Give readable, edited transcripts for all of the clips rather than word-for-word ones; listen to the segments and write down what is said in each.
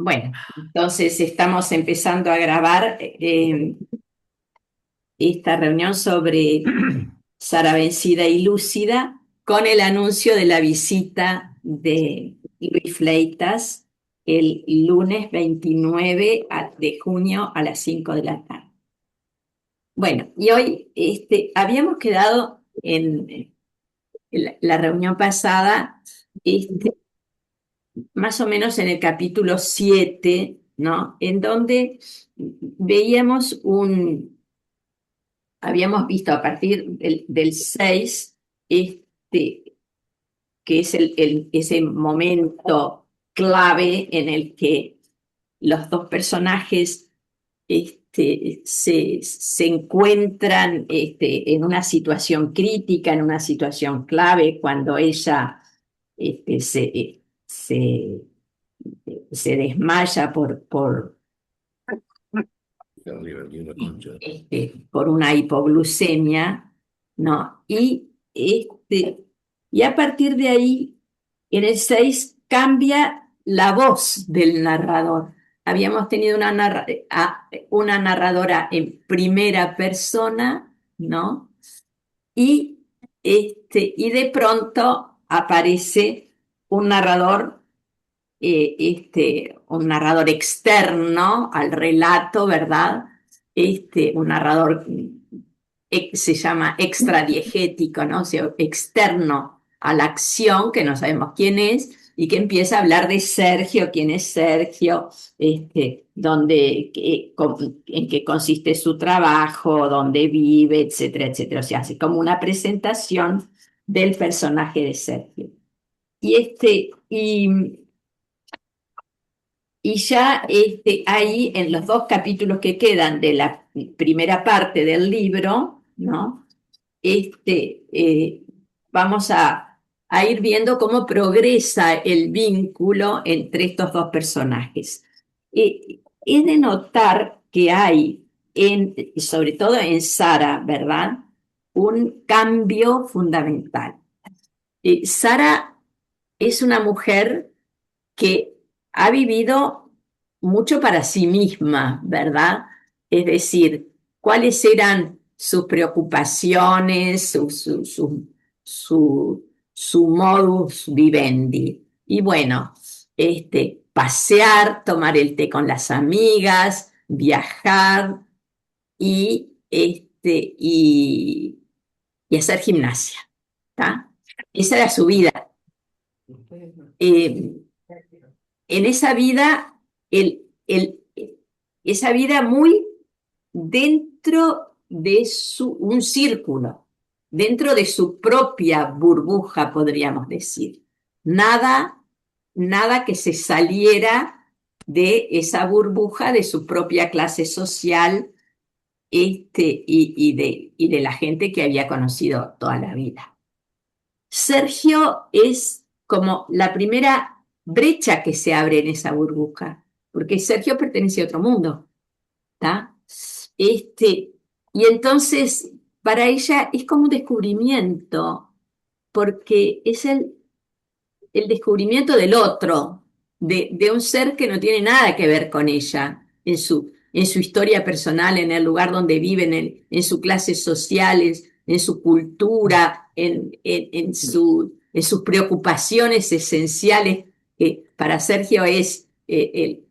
Bueno, entonces estamos empezando a grabar esta reunión sobre Sara Vencida y Lúcida con el anuncio de la visita de Luis Fleitas el lunes 29 de junio a las 5 de la tarde. Bueno, y hoy habíamos quedado en la reunión pasada, más o menos en el capítulo 7, ¿no? En donde veíamos habíamos visto a partir del 6, que es ese momento clave en el que los dos personajes se encuentran en una situación crítica, en una situación clave, cuando ella este, se, se, se desmaya por una hipoglucemia, ¿no? Y a partir de ahí, en el 6 cambia la voz del narrador. Habíamos tenido una narradora en primera persona, ¿no? Y de pronto aparece un narrador, un narrador externo al relato, ¿verdad? Un narrador se llama extradiegético, ¿no? O sea, externo a la acción, que no sabemos quién es, y que empieza a hablar de Sergio, quién es Sergio, en qué consiste su trabajo, dónde vive, etcétera, etcétera. O sea, hace como una presentación del personaje de Sergio. Y ya ahí, en los dos capítulos que quedan de la primera parte del libro, ¿no? Vamos a ir viendo cómo progresa el vínculo entre estos dos personajes. Es de notar que hay, sobre todo en Sara, ¿verdad? Un cambio fundamental. Sara es una mujer que ha vivido mucho para sí misma, ¿verdad? Es decir, cuáles eran sus preocupaciones, su modus vivendi. Y bueno, pasear, tomar el té con las amigas, viajar y, y hacer gimnasia, ¿tá? Esa era su vida. Eh, en esa vida, esa vida muy dentro de un círculo, dentro de su propia burbuja, podríamos decir. Nada, nada que se saliera de esa burbuja de su propia clase social, y de la gente que había conocido toda la vida. Sergio es como la primera brecha que se abre en esa burbuja, porque Sergio pertenece a otro mundo, ¿está? Y entonces para ella es como un descubrimiento, porque es el descubrimiento del otro, de un ser que no tiene nada que ver con ella, en su historia personal, en el lugar donde vive, en sus clases sociales, en su cultura, en sus preocupaciones esenciales, que para Sergio es el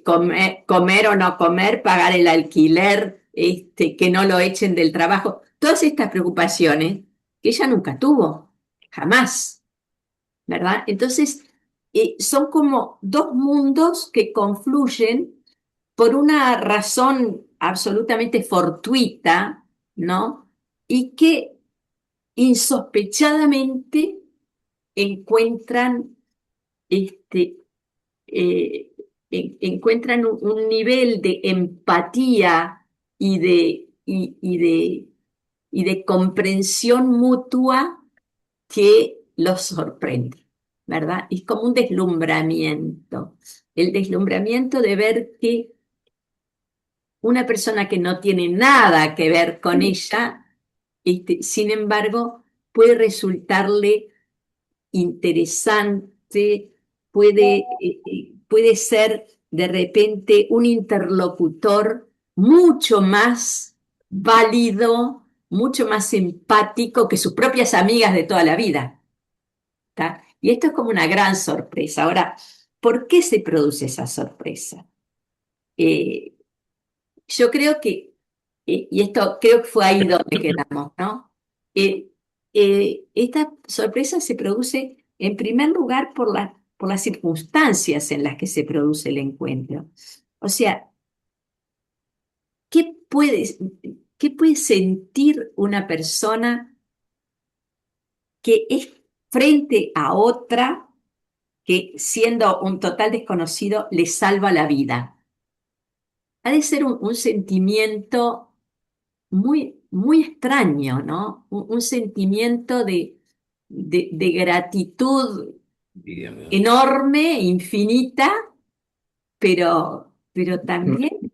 comer o no comer, pagar el alquiler, que no lo echen del trabajo. Todas estas preocupaciones que ella nunca tuvo, jamás. ¿Verdad? Entonces, son como dos mundos que confluyen por una razón absolutamente fortuita, ¿no? Y que insospechadamente encuentran, este, eh, encuentran un nivel de empatía y de comprensión mutua que los sorprende, ¿verdad? Es como un deslumbramiento, el deslumbramiento de ver que una persona que no tiene nada que ver con ella, sin embargo, puede resultarle interesante, puede ser de repente un interlocutor mucho más válido, mucho más empático que sus propias amigas de toda la vida. ¿Tá? Y esto es como una gran sorpresa. Ahora, ¿por qué se produce esa sorpresa? Eh, yo creo que, y esto creo que fue ahí donde quedamos, ¿no? Eh, esta sorpresa se produce en primer lugar por las circunstancias en las que se produce el encuentro. O sea, ¿qué puede, qué puede sentir una persona que es frente a otra que siendo un total desconocido le salva la vida? Ha de ser un sentimiento muy extraño, ¿no? Un sentimiento de gratitud Dígame. enorme, infinita, pero también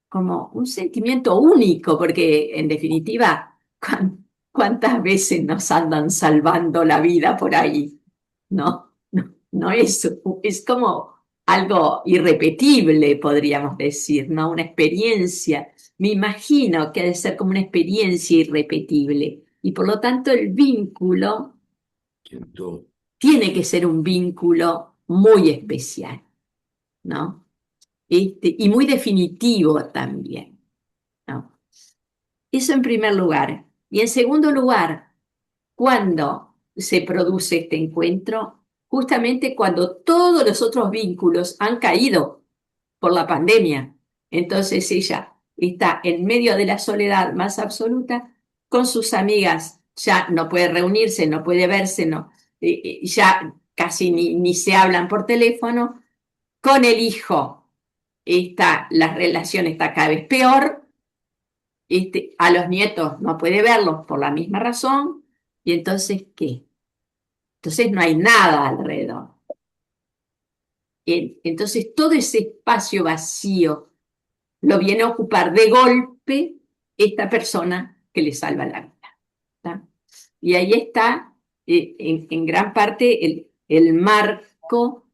como un sentimiento único, porque en definitiva, ¿cuántas veces nos andan salvando la vida por ahí? No es como algo irrepetible, podríamos decir, ¿no? Una experiencia. Me imagino que ha de ser como una experiencia irrepetible. Y por lo tanto, el vínculo Siento, tiene que ser un vínculo muy especial, ¿no? Y muy definitivo también, ¿no? Eso en primer lugar. Y en segundo lugar, ¿cuándo se produce este encuentro? Justamente cuando todos los otros vínculos han caído por la pandemia. Entonces ella está en medio de la soledad más absoluta, con sus amigas, ya no puede reunirse, no puede verse, no, ya casi ni se hablan por teléfono. Con el hijo, la relación está cada vez peor. A los nietos no puede verlos por la misma razón. ¿Y entonces qué? Entonces no hay nada alrededor. Entonces todo ese espacio vacío lo viene a ocupar de golpe esta persona que le salva la vida. ¿Tá? Y ahí está, en gran parte, el marco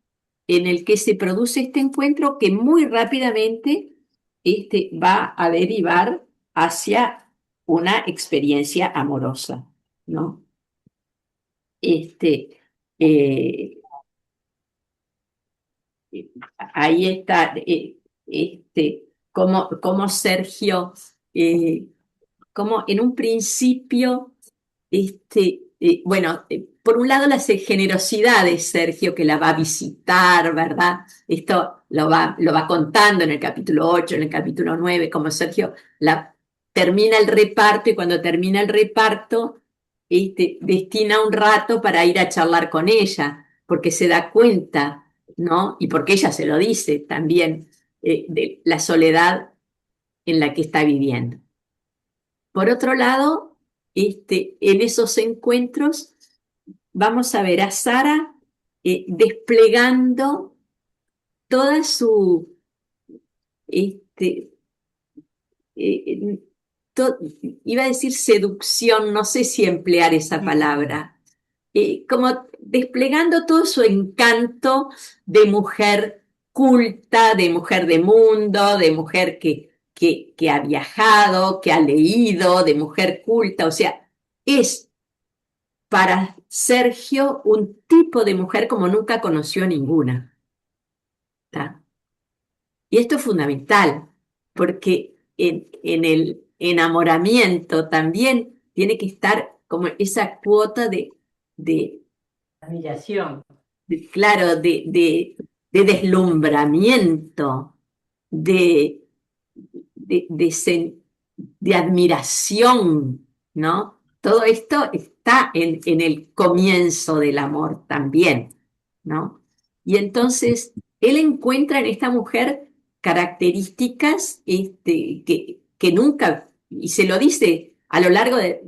en el que se produce este encuentro que muy rápidamente va a derivar hacia una experiencia amorosa, ¿no? Este, eh, ahí está, como Sergio, como en un principio, bueno, por un lado la generosidad de Sergio que la va a visitar, ¿verdad? Esto lo va contando en el capítulo 8, en el capítulo 9, como Sergio termina el reparto y cuando termina el reparto, destina un rato para ir a charlar con ella, porque se da cuenta, ¿no? Y porque ella se lo dice también, de la soledad en la que está viviendo. Por otro lado, en esos encuentros vamos a ver a Sara desplegando toda su, este, eh, to- iba a decir seducción, no sé si emplear esa palabra, como desplegando todo su encanto de mujer culta, de mujer de mundo, de mujer que ha viajado, que ha leído, de mujer culta, o sea, es para Sergio un tipo de mujer como nunca conoció ninguna. ¿Tá? Y esto es fundamental, porque en el enamoramiento también tiene que estar como esa cuota de admiración. claro, de deslumbramiento, de, de, de, sen- de admiración, ¿no? Todo esto está en el comienzo del amor también, ¿no? Y entonces él encuentra en esta mujer características que nunca, y se lo dice a lo largo de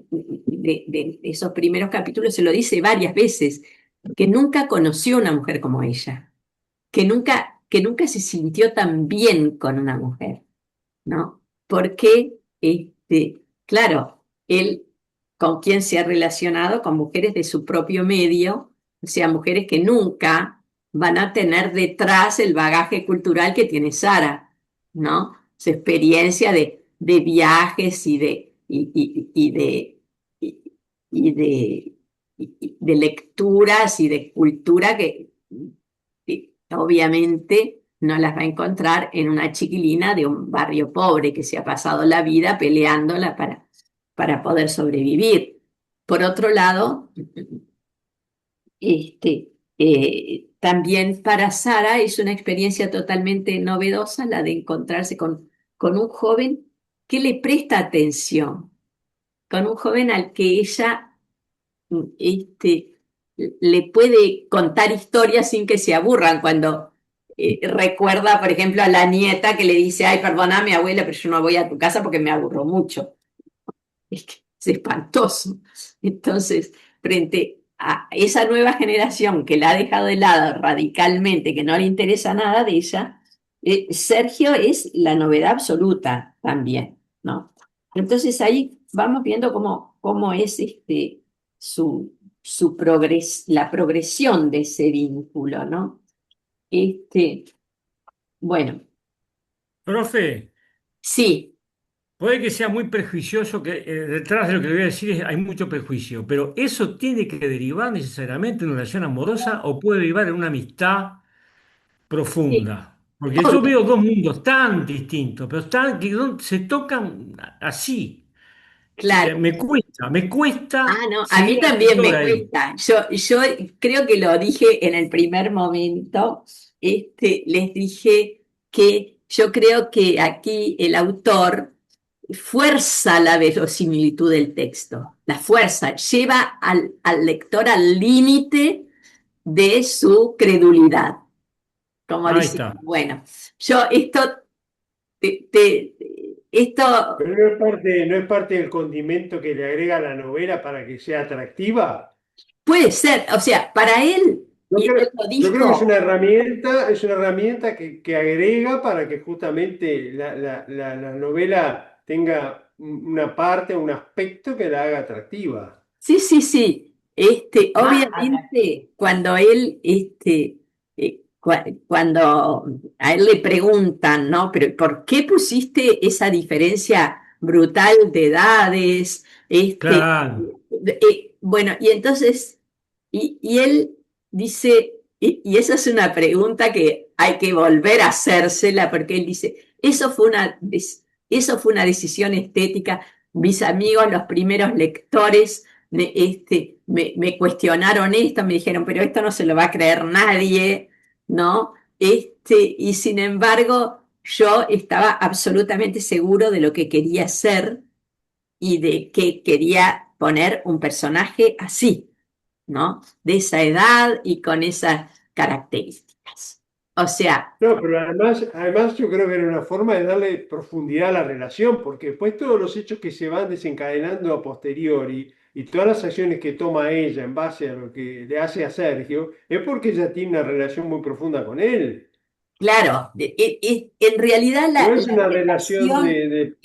esos primeros capítulos, se lo dice varias veces, que nunca conoció una mujer como ella, que nunca se sintió tan bien con una mujer, ¿no? Porque, claro, él con quien se ha relacionado con mujeres de su propio medio, o sea, mujeres que nunca van a tener detrás el bagaje cultural que tiene Sara, ¿no? Su experiencia de viajes y, y de, de lecturas y de cultura que obviamente no las va a encontrar en una chiquilina de un barrio pobre que se ha pasado la vida peleándola para poder sobrevivir. Por otro lado, también para Sara es una experiencia totalmente novedosa la de encontrarse con un joven que le presta atención, con un joven al que ella este, le puede contar historias sin que se aburran cuando recuerda, por ejemplo, a la nieta que le dice, ay, perdóname, abuela, pero yo no voy a tu casa porque me aburro mucho. Es espantoso. Entonces, frente a esa nueva generación que la ha dejado de lado radicalmente, que no le interesa nada de ella, Sergio es la novedad absoluta también, ¿no? Entonces ahí vamos viendo cómo es la progresión de ese vínculo, ¿no? Este, bueno, Profe, sí, puede que sea muy prejuicioso, que detrás de lo que le voy a decir hay mucho prejuicio, pero ¿eso tiene que derivar necesariamente en una relación amorosa o puede derivar en una amistad sí, profunda? Porque yo obvio, veo dos mundos tan distintos, pero se tocan así. claro. Me Ah, cuesta no, a mí seguir al también lector me ahí. cuesta. Yo creo que lo dije en el primer momento. Les dije que yo creo que aquí el autor fuerza la verosimilitud del texto, la fuerza, lleva al lector al límite de su credulidad, como Ahí diciendo, está. bueno, yo esto Pero no es parte del condimento que le agrega la novela para que sea atractiva. puede ser, o sea, para él, Yo y él creo, lo yo creo que es dijo. una herramienta que agrega para que justamente la novela tenga una parte, un aspecto que la haga atractiva. Sí, sí, sí. Más atractivo. Obviamente, cuando él, cuando a él le preguntan, ¿no? Pero ¿por qué pusiste esa diferencia brutal de edades? Claro. Bueno, y entonces, y él dice, y esa es una pregunta que hay que volver a hacérsela, porque él dice, eso fue una decisión estética. Mis amigos, los primeros lectores me cuestionaron esto, me dijeron, pero esto no se lo va a creer nadie, ¿no? Y sin embargo, yo estaba absolutamente seguro de lo que quería hacer y de que quería poner un personaje así, ¿no? De esa edad y con esas características. O sea, No, pero además yo creo que era una forma de darle profundidad a la relación, porque después todos los hechos que se van desencadenando a posteriori y todas las acciones que toma ella en base a lo que le hace a Sergio, es porque ella tiene una relación muy profunda con él. claro, en realidad No es la una relación relación, de.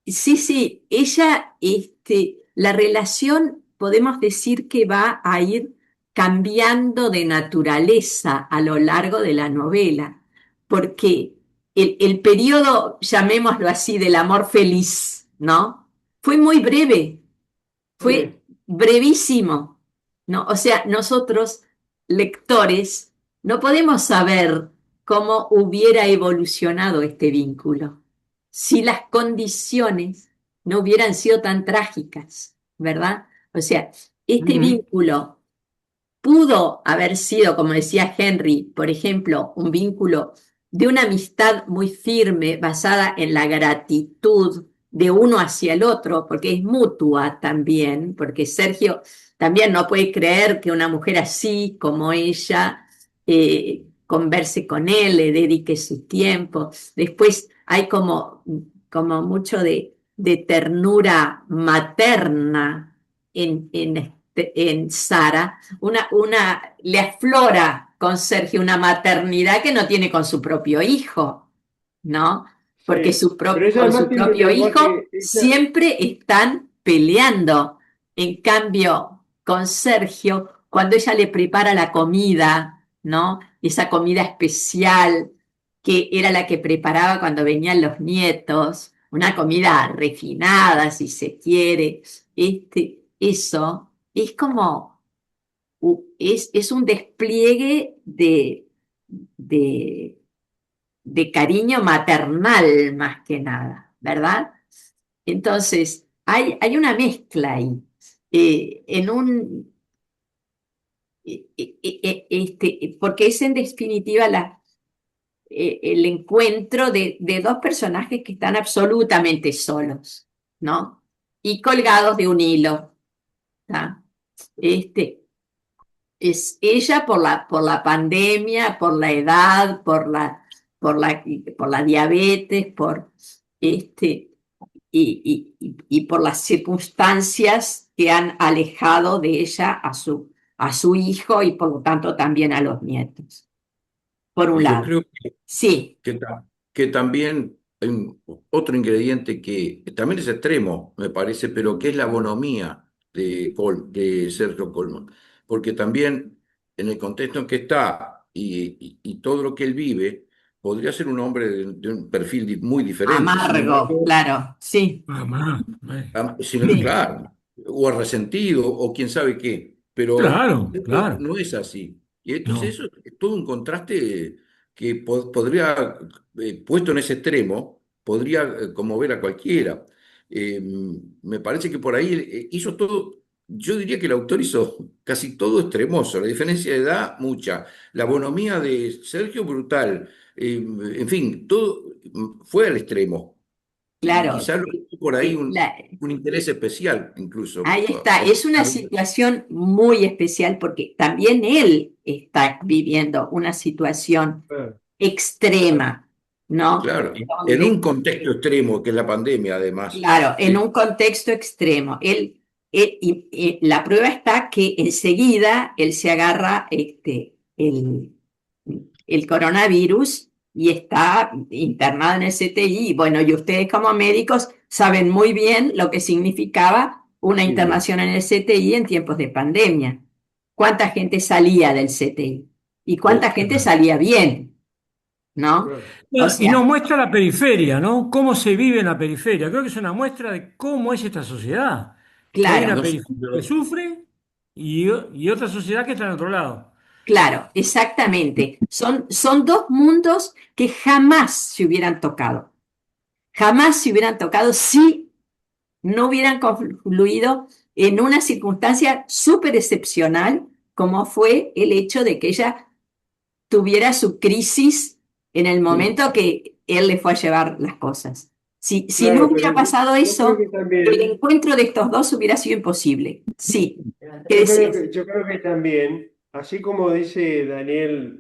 sí, sí, la relación podemos decir que va a ir cambiando de naturaleza a lo largo de la novela, porque el periodo, llamémoslo así, del amor feliz, ¿no? Fue muy breve, fue Sí. brevísimo, ¿no? O sea, nosotros, lectores, no podemos saber cómo hubiera evolucionado este vínculo si las condiciones no hubieran sido tan trágicas, ¿verdad? O sea, este Ujú. vínculo pudo haber sido, como decía Henry, por ejemplo, un vínculo de una amistad muy firme, basada en la gratitud de uno hacia el otro, porque es mutua también, porque Sergio también no puede creer que una mujer así como ella converse con él, le dedique su tiempo. Después hay como mucho de ternura materna en Sara, le aflora con Sergio una maternidad que no tiene con su propio hijo, ¿no? Porque Sí, pero ella con su además tiene un propio hijo lenguaje, siempre están peleando. En cambio, con Sergio, cuando ella le prepara la comida ¿no? Esa comida especial que era la que preparaba cuando venían los nietos, una comida refinada, si se quiere. Eso es como, es un despliegue de, de cariño maternal más que nada, ¿verdad? Entonces, hay una mezcla ahí. En un, porque es en definitiva el encuentro de dos personajes que están absolutamente solos, ¿no? Y colgados de un hilo, ¿tá? Este, es ella por la pandemia, por la edad, por la diabetes, este, y por las circunstancias que han alejado de ella a su hijo y por lo tanto también a los nietos, por un Y yo lado. creo Sí, que también hay otro ingrediente que también es extremo, me parece, pero que es la bonomía de Sergio Colman. Porque también en el contexto en que está y todo lo que él vive, podría ser un hombre de un perfil muy diferente. Sin amargo, embargo, claro, sí, Mamá, sí, claro, o resentido, o quién sabe qué, pero claro, esto claro. no es así. Y entonces No. eso es todo un contraste que podría, puesto en ese extremo, podría conmover a cualquiera. Me parece que por ahí hizo todo, yo diría que el autor hizo casi todo extremoso, la diferencia de edad, mucha, la bonomía de Sergio, brutal. En fin, todo fue al extremo. Y claro. quizá lo hizo por ahí La- un interés especial, incluso. Ahí está, es una situación muy especial porque también él está viviendo una situación Claro, extrema, ¿no? Claro, en Donde, un contexto extremo que es la pandemia, además. claro, en Sí, un contexto extremo. Y la prueba está que enseguida él se agarra el coronavirus y está internado en el CTI. Bueno, y ustedes como médicos saben muy bien lo que significaba una sí, internación en el CTI en tiempos de pandemia. ¿Cuánta gente salía del CTI? ¿Y cuánta uf, gente salía bien? ¿No? claro. O Y sea, nos muestra la periferia, ¿no? Cómo se vive en la periferia. Creo que es una muestra de cómo es esta sociedad. Que hay una no claro. sé, periferia que sufre y otra sociedad que está en otro lado. Claro, exactamente. Son dos mundos que jamás se hubieran tocado. Jamás se hubieran tocado si no hubieran confluido en una circunstancia súper excepcional como fue el hecho de que ella tuviera su crisis en el mm, momento que él le fue a llevar las cosas. Si no Claro, hubiera pero pasado yo creo eso, que el también, encuentro de estos dos hubiera sido imposible. Sí. ¿Qué decías? yo creo que también, así como dice Daniel,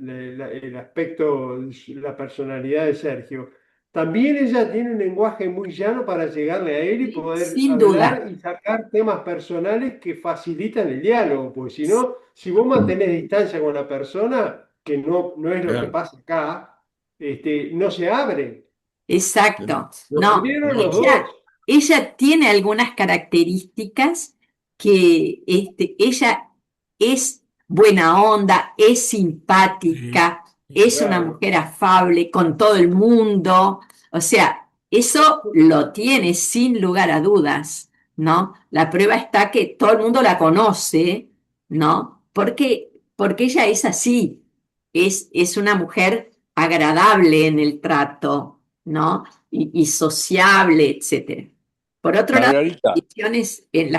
el aspecto, la personalidad de Sergio, también ella tiene un lenguaje muy llano para llegarle a él y Sí, poder sin duda. hablar y sacar temas personales que facilitan el diálogo, pues si no, si vos mantenés distancia con la persona, que no es lo que claro, pasa acá, no se abre. Exacto. Lo No, abrieron los dos. ella tiene algunas características que ella es buena onda, es Sí, simpática, sí. es una Claro. mujer afable con todo el mundo. O sea, eso lo tiene sin lugar a dudas, ¿no? La prueba está que todo el mundo la conoce, ¿no? Porque ella es así, es una mujer agradable en el trato, ¿no? Y sociable, etcétera. Por otro lado, Margarita, las condiciones en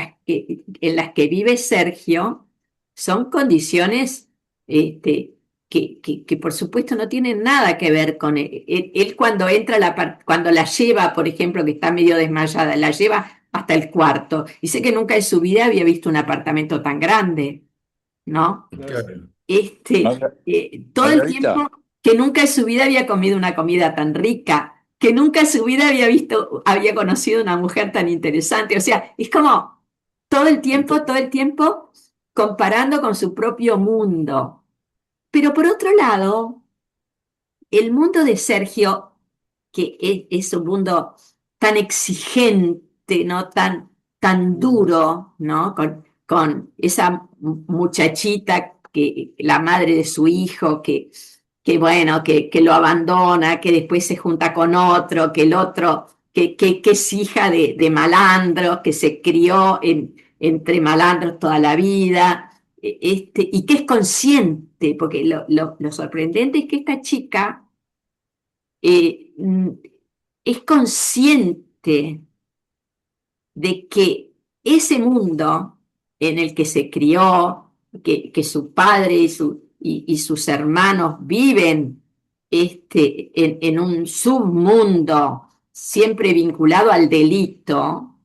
las que vive Sergio son condiciones que por supuesto no tienen nada que ver con él. Él cuando entra, cuando la lleva, por ejemplo, que está medio desmayada, la lleva hasta el cuarto. Dice que nunca en su vida había visto un apartamento tan grande, ¿no? Claro. claro. Todo el Margarita, tiempo que nunca en su vida había comido una comida tan rica, que nunca en su vida había conocido una mujer tan interesante. O sea, es como todo el tiempo comparando con su propio mundo. Pero por otro lado, el mundo de Sergio, que es un mundo tan exigente, ¿no? Tan duro, ¿no? Con esa muchachita que la madre de su hijo, que bueno, que lo abandona, que después se junta con otro, que el otro, que es hija de malandros, que se crió entre malandros toda la vida, y que es consciente, porque lo sorprendente es que esta chica eh, mm, es consciente de que ese mundo en el que se crió, que su padre y sus hermanos viven en un submundo siempre vinculado al delito,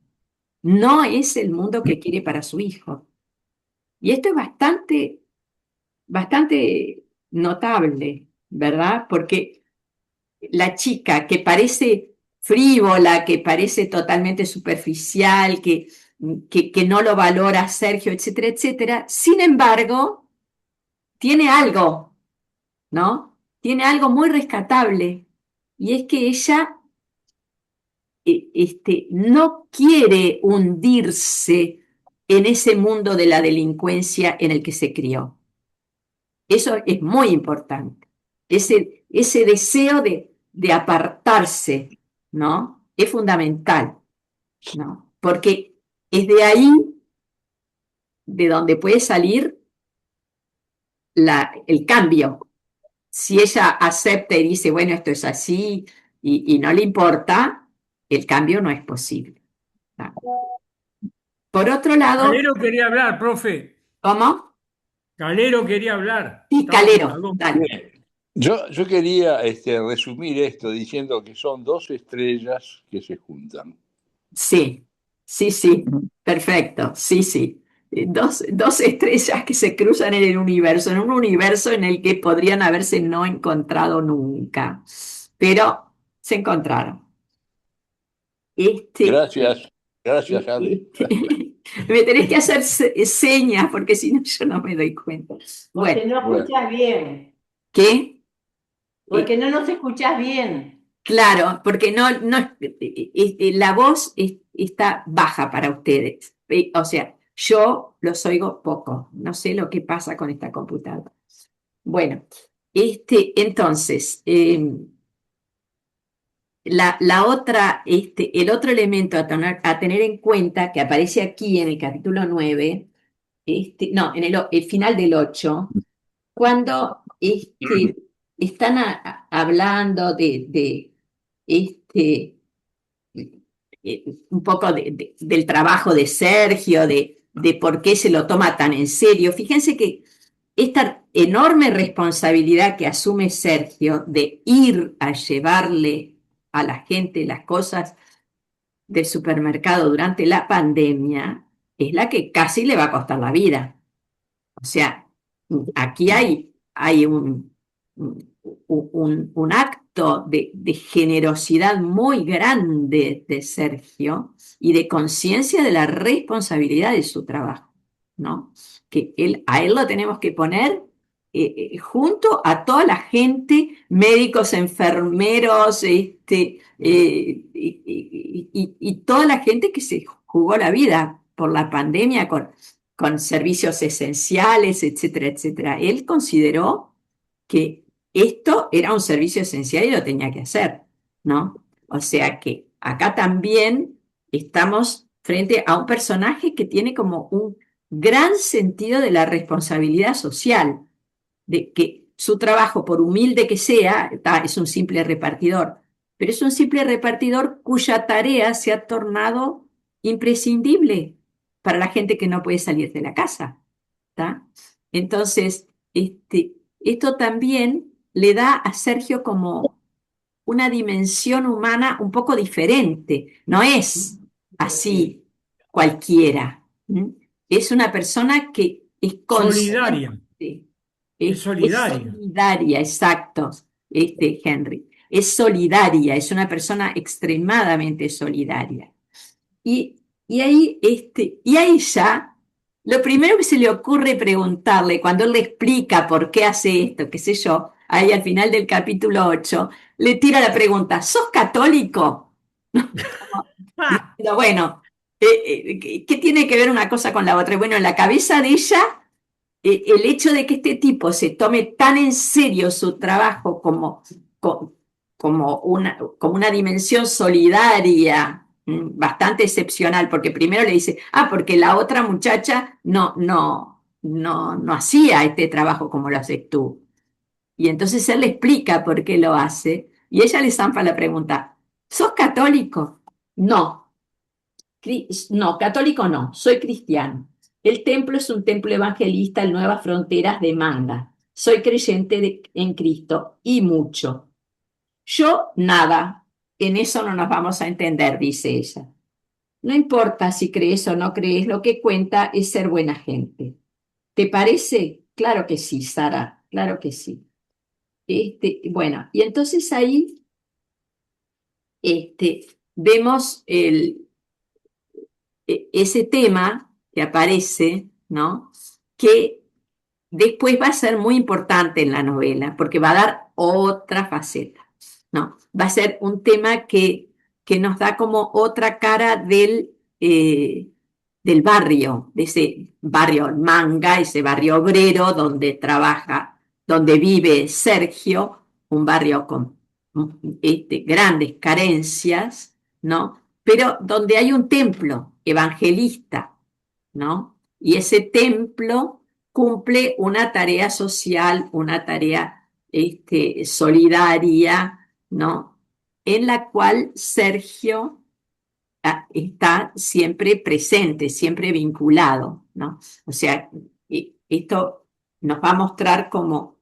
no es el mundo que quiere para su hijo. Y esto es bastante notable, ¿verdad? Porque la chica que parece frívola, que parece totalmente superficial, que no lo valora Sergio, etcétera, etcétera, sin embargo, tiene algo, ¿no? Tiene algo muy rescatable, y es que ella no quiere hundirse en ese mundo de la delincuencia en el que se crió. Eso es muy importante. Ese deseo de apartarse, ¿no? Es fundamental, ¿no? Porque es de ahí de donde puede salir el cambio. Si ella acepta y dice, bueno, esto es así y no le importa, el cambio no es posible, ¿no? Por otro lado, Calero quería hablar, profe. ¿cómo? Calero quería hablar. Sí, Estaba con Calero, algún- dale. Bien. Yo quería resumir esto diciendo que son dos estrellas que se juntan. Sí, sí, perfecto, sí. Dos estrellas que se cruzan en el universo, en un universo en el que podrían haberse no encontrado nunca, pero se encontraron. Este, Gracias, Ade. Me tenés que hacer señas porque si no yo no me doy cuenta. Porque Bueno, no escuchás bien. ¿qué? Porque no nos escuchás bien. Claro, porque la voz está baja para ustedes. O sea, yo los oigo poco. No sé lo que pasa con esta computadora. Bueno, entonces, el otro elemento a tener en cuenta que aparece aquí en el capítulo 9, no, en el final del 8, cuando están hablando de un poco del trabajo de Sergio, de por qué se lo toma tan en serio. Fíjense que esta enorme responsabilidad que asume Sergio de ir a llevarle a la gente las cosas del supermercado durante la pandemia es la que casi le va a costar la vida. O sea, aquí hay un acto de generosidad muy grande de Sergio y de conciencia de la responsabilidad de su trabajo, ¿no? Que a él lo tenemos que poner junto a toda la gente, médicos, enfermeros, y toda la gente que se jugó la vida por la pandemia con servicios esenciales, etcétera, etcétera. Él consideró que esto era un servicio esencial y lo tenía que hacer, ¿no? O sea que acá también estamos frente a un personaje que tiene como un gran sentido de la responsabilidad social, de que su trabajo, por humilde que sea, es un simple repartidor, pero es un simple repartidor cuya tarea se ha tornado imprescindible para la gente que no puede salir de la casa, ¿tá? Entonces, esto también le da a Sergio como una dimensión humana un poco diferente. No es así cualquiera. Es una persona que es Solidaria. consciente. Es Es solidaria. solidaria, exacto, Henry. Es solidaria, es una persona extremadamente solidaria. Y a ella, lo primero que se le ocurre preguntarle cuando él le explica por qué hace esto, qué sé yo, ahí al final del capítulo 8, le tira la pregunta, ¿sos católico? ¡Ah! Bueno, ¿qué tiene que ver una cosa con la otra? Bueno, en la cabeza de ella el hecho de que este tipo se tome tan en serio su trabajo como una dimensión solidaria, bastante excepcional, porque primero le dice, porque la otra muchacha no hacía este trabajo como lo haces tú. Y entonces él le explica por qué lo hace, y ella le zanfa la pregunta, ¿sos católico? No. No, católico no, soy cristiano. El templo es un templo evangelista en Nuevas Fronteras de Manga. Soy creyente en Cristo y mucho. Yo nada, en eso no nos vamos a entender, dice ella. No importa si crees o no crees, lo que cuenta es ser buena gente. ¿Te parece? Claro que sí, Sara, claro que sí. Bueno, y entonces ahí vemos ese tema que aparece, ¿no? Que después va a ser muy importante en la novela, porque va a dar otra faceta, ¿no? Va a ser un tema que nos da como otra cara del barrio, de ese barrio Manga, ese barrio obrero donde trabaja, donde vive Sergio, un barrio con grandes carencias, ¿no? Pero donde hay un templo evangelista, ¿no? Y ese templo cumple una tarea social, una tarea solidaria, ¿no? En la cual Sergio está siempre presente, siempre vinculado, ¿no? O sea, esto nos va a mostrar como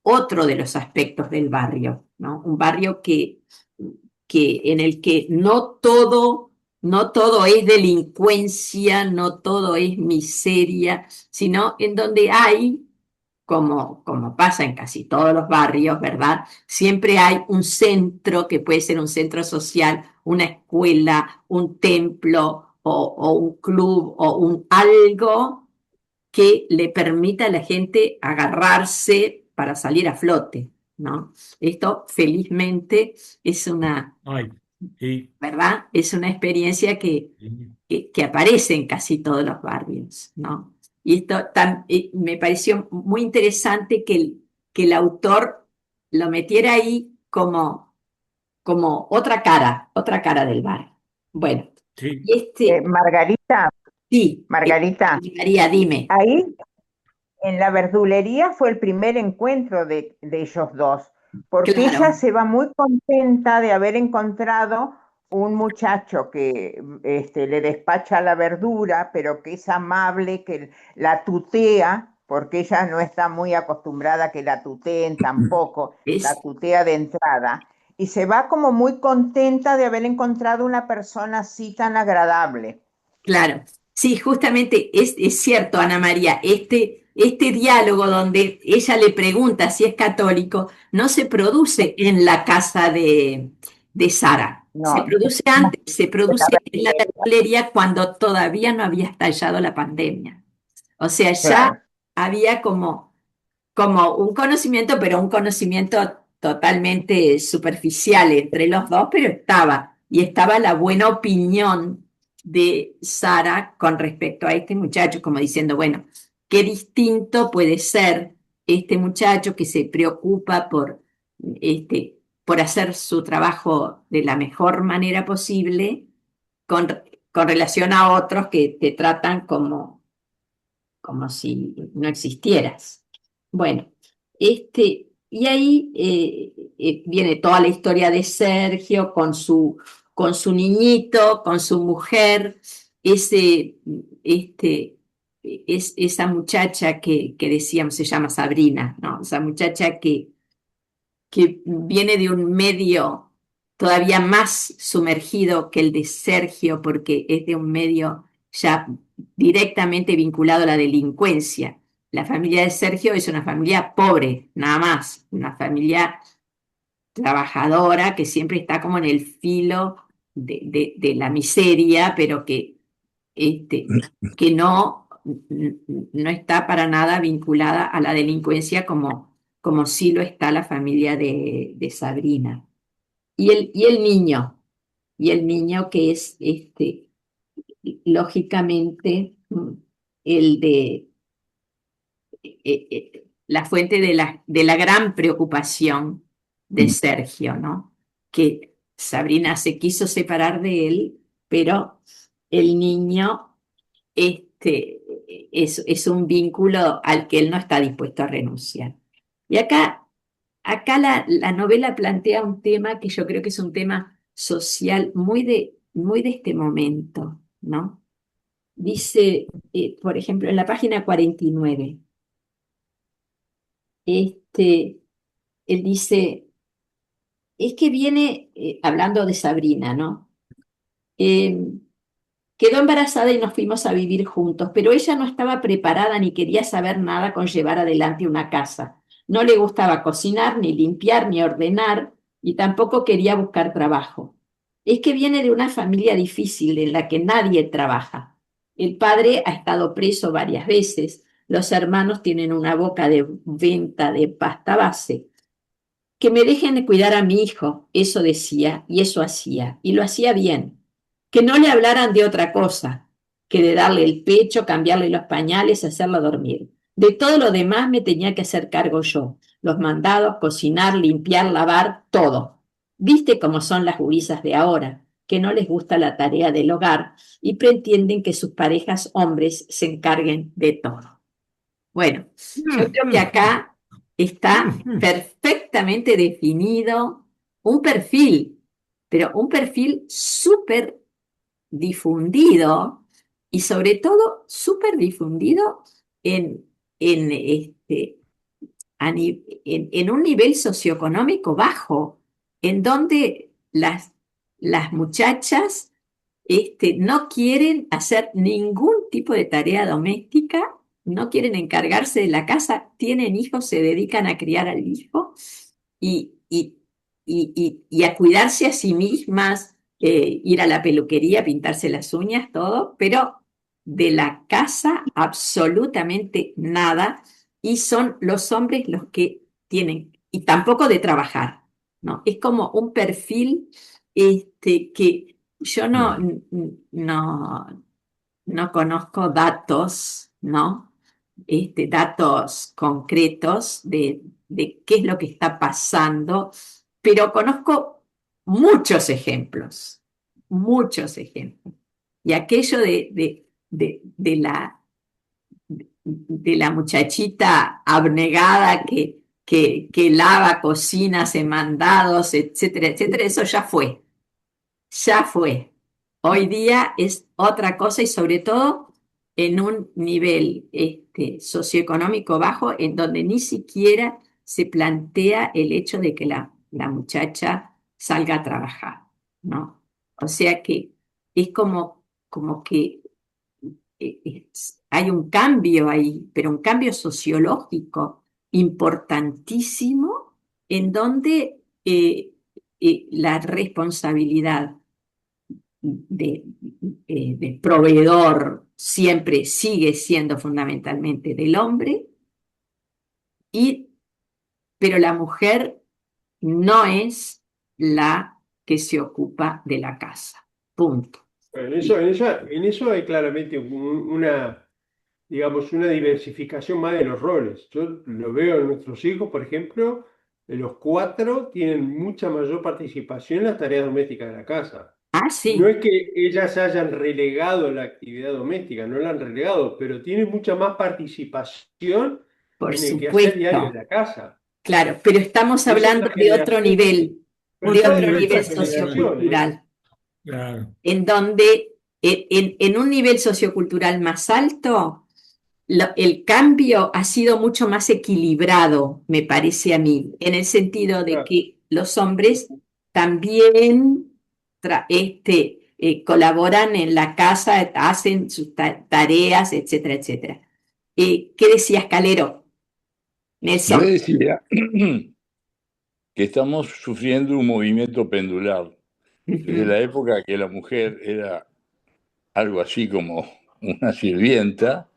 otro de los aspectos del barrio, ¿no? Un barrio en el que no todo es delincuencia, no todo es miseria, sino en donde hay, como pasa en casi todos los barrios, ¿verdad? Siempre hay un centro que puede ser un centro social, una escuela, un templo o un club o un algo que le permita a la gente agarrarse para salir a flote, ¿no? Esto felizmente es Ay, sí. ¿verdad? Es una experiencia Sí. que aparece en casi todos los barrios, ¿no? Y esto me pareció muy interesante que el autor lo metiera ahí como otra cara del barrio. Bueno, Sí. y Margarita, sí, Margarita, María, dime. ahí en la verdulería fue el primer encuentro de ellos dos, porque ella Claro, se va muy contenta de haber encontrado un muchacho que le despacha la verdura, pero que es amable, que la tutea, porque ella no está muy acostumbrada a que la tuteen tampoco, la es tutea de entrada, y se va como muy contenta de haber encontrado una persona así tan agradable. Claro, sí, justamente es cierto, Ana María, este diálogo donde ella le pregunta si es católico no se produce en la casa de Sara, se No, produce antes, se de la produce en la verdulería, verdulería cuando todavía no había estallado la pandemia. O sea, ya claro. había como un conocimiento, pero un conocimiento totalmente superficial entre los dos, pero y estaba la buena opinión de Sara con respecto a este muchacho, como diciendo, bueno, qué distinto puede ser este muchacho que se preocupa por hacer su trabajo de la mejor manera posible con, con relación a otros que te tratan como si no existieras. Bueno, y ahí viene toda la historia de Sergio con su niñito, con su mujer, esa muchacha que decíamos se llama Sabrina, ¿no? Esa muchacha que viene de un medio todavía más sumergido que el de Sergio, porque es de un medio ya directamente vinculado a la delincuencia. La familia de Sergio es una familia pobre, nada más, una familia trabajadora que siempre está como en el filo de la miseria, pero que no está para nada vinculada a la delincuencia como sí lo está la familia de Sabrina. Y el niño que es lógicamente el la fuente de la gran preocupación de Sergio, ¿no? Que Sabrina se quiso separar de él, pero el niño es un vínculo al que él no está dispuesto a renunciar. Y acá la novela plantea un tema que yo creo que es un tema social muy de este momento, ¿no? Dice, por ejemplo, en la página 49, este, él dice, es que viene, hablando de Sabrina, ¿no? Eh, Quedó embarazada y nos fuimos a vivir juntos, pero ella no estaba preparada ni quería saber nada con llevar adelante una casa. No le gustaba cocinar, ni limpiar, ni ordenar, y tampoco quería buscar trabajo. Es que viene de una familia difícil en la que nadie trabaja. El padre ha estado preso varias veces, los hermanos tienen una boca de venta de pasta base. Que me dejen de cuidar a mi hijo, eso decía y eso hacía, y lo hacía bien. Que no le hablaran de otra cosa, que de darle el pecho, cambiarle los pañales, hacerlo dormir. De todo lo demás me tenía que hacer cargo yo, los mandados, cocinar, limpiar, lavar, todo. ¿Viste cómo son las gurisas de ahora? Que no les gusta la tarea del hogar y pretenden que sus parejas hombres se encarguen de todo. Bueno, yo creo que acá está perfectamente definido un perfil, pero un perfil súper difundido y sobre todo súper difundido en, en, este, en un nivel socioeconómico bajo, en donde las muchachas no quieren hacer ningún tipo de tarea doméstica, no quieren encargarse de la casa, tienen hijos, se dedican a criar al hijo y, y, y a cuidarse a sí mismas, ir a la peluquería, pintarse las uñas, todo, pero de la casa absolutamente nada, y son los hombres los que tienen, y tampoco de trabajar, ¿no? Es como un perfil que yo no conozco datos, ¿no? Datos concretos de qué es lo que está pasando, pero conozco muchos ejemplos, muchos ejemplos. Y aquello de la muchachita abnegada que lava, cocina, hace mandados, etcétera, etcétera, eso ya fue. Ya fue. Hoy día es otra cosa y sobre todo en un nivel socioeconómico bajo en donde ni siquiera se plantea el hecho de que la muchacha salga a trabajar, ¿no? O sea que es como que hay un cambio ahí, pero un cambio sociológico importantísimo en donde la responsabilidad de, de proveedor siempre sigue siendo fundamentalmente del hombre, y, pero la mujer no es la que se ocupa de la casa. Punto. Bueno, en eso hay claramente digamos, una diversificación más de los roles. Yo lo veo en nuestros hijos, por ejemplo, los cuatro tienen mucha mayor participación en las tareas domésticas de la casa. Ah, No sí, es que ellas hayan relegado la actividad doméstica, no la han relegado, pero tienen mucha más participación por en el quehacer diario de supuesto. la casa. Claro, pero estamos Y esa es hablando la de otro generación, nivel, de Otro está otro en nivel nivel nuestra generación, ¿eh? sociocultural, claro. en donde en un nivel sociocultural más alto, el cambio ha sido mucho más equilibrado, me parece a mí, en el sentido de Claro. que los hombres también colaboran en la casa, hacen sus tareas, etcétera, etcétera. ¿Qué decías, Calero? Yo Nelson. decía que estamos sufriendo un movimiento pendular. Desde Ujú. la época que la mujer era algo así como una sirvienta,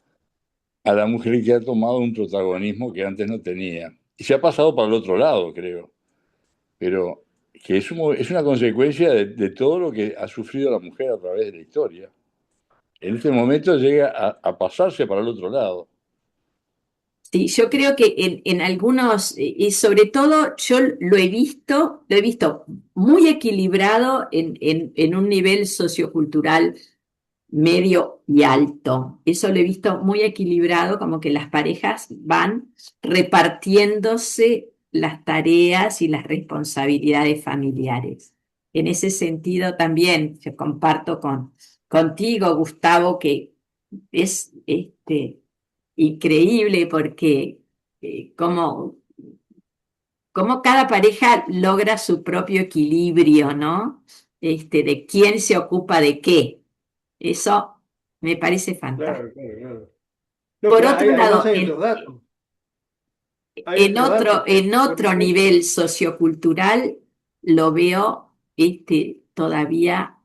a la mujer que ha tomado un protagonismo que antes no tenía. Y se ha pasado para el otro lado, creo. Pero que es una consecuencia de todo lo que ha sufrido la mujer a través de la historia. En este momento llega a pasarse para el otro lado. Sí, yo creo que en algunos, y sobre todo yo lo he visto muy equilibrado en un nivel sociocultural medio y alto. Eso lo he visto muy equilibrado, como que las parejas van repartiéndose las tareas y las responsabilidades familiares. En ese sentido también yo comparto contigo, Gustavo, que es increíble porque como cómo cada pareja logra su propio equilibrio, ¿no? De quién se ocupa de qué. Eso me parece fantástico. Claro, claro, claro. No, Por pero otro además lado, hay otros datos. Hay otros datos. en Por otro ejemplo, nivel sociocultural lo veo todavía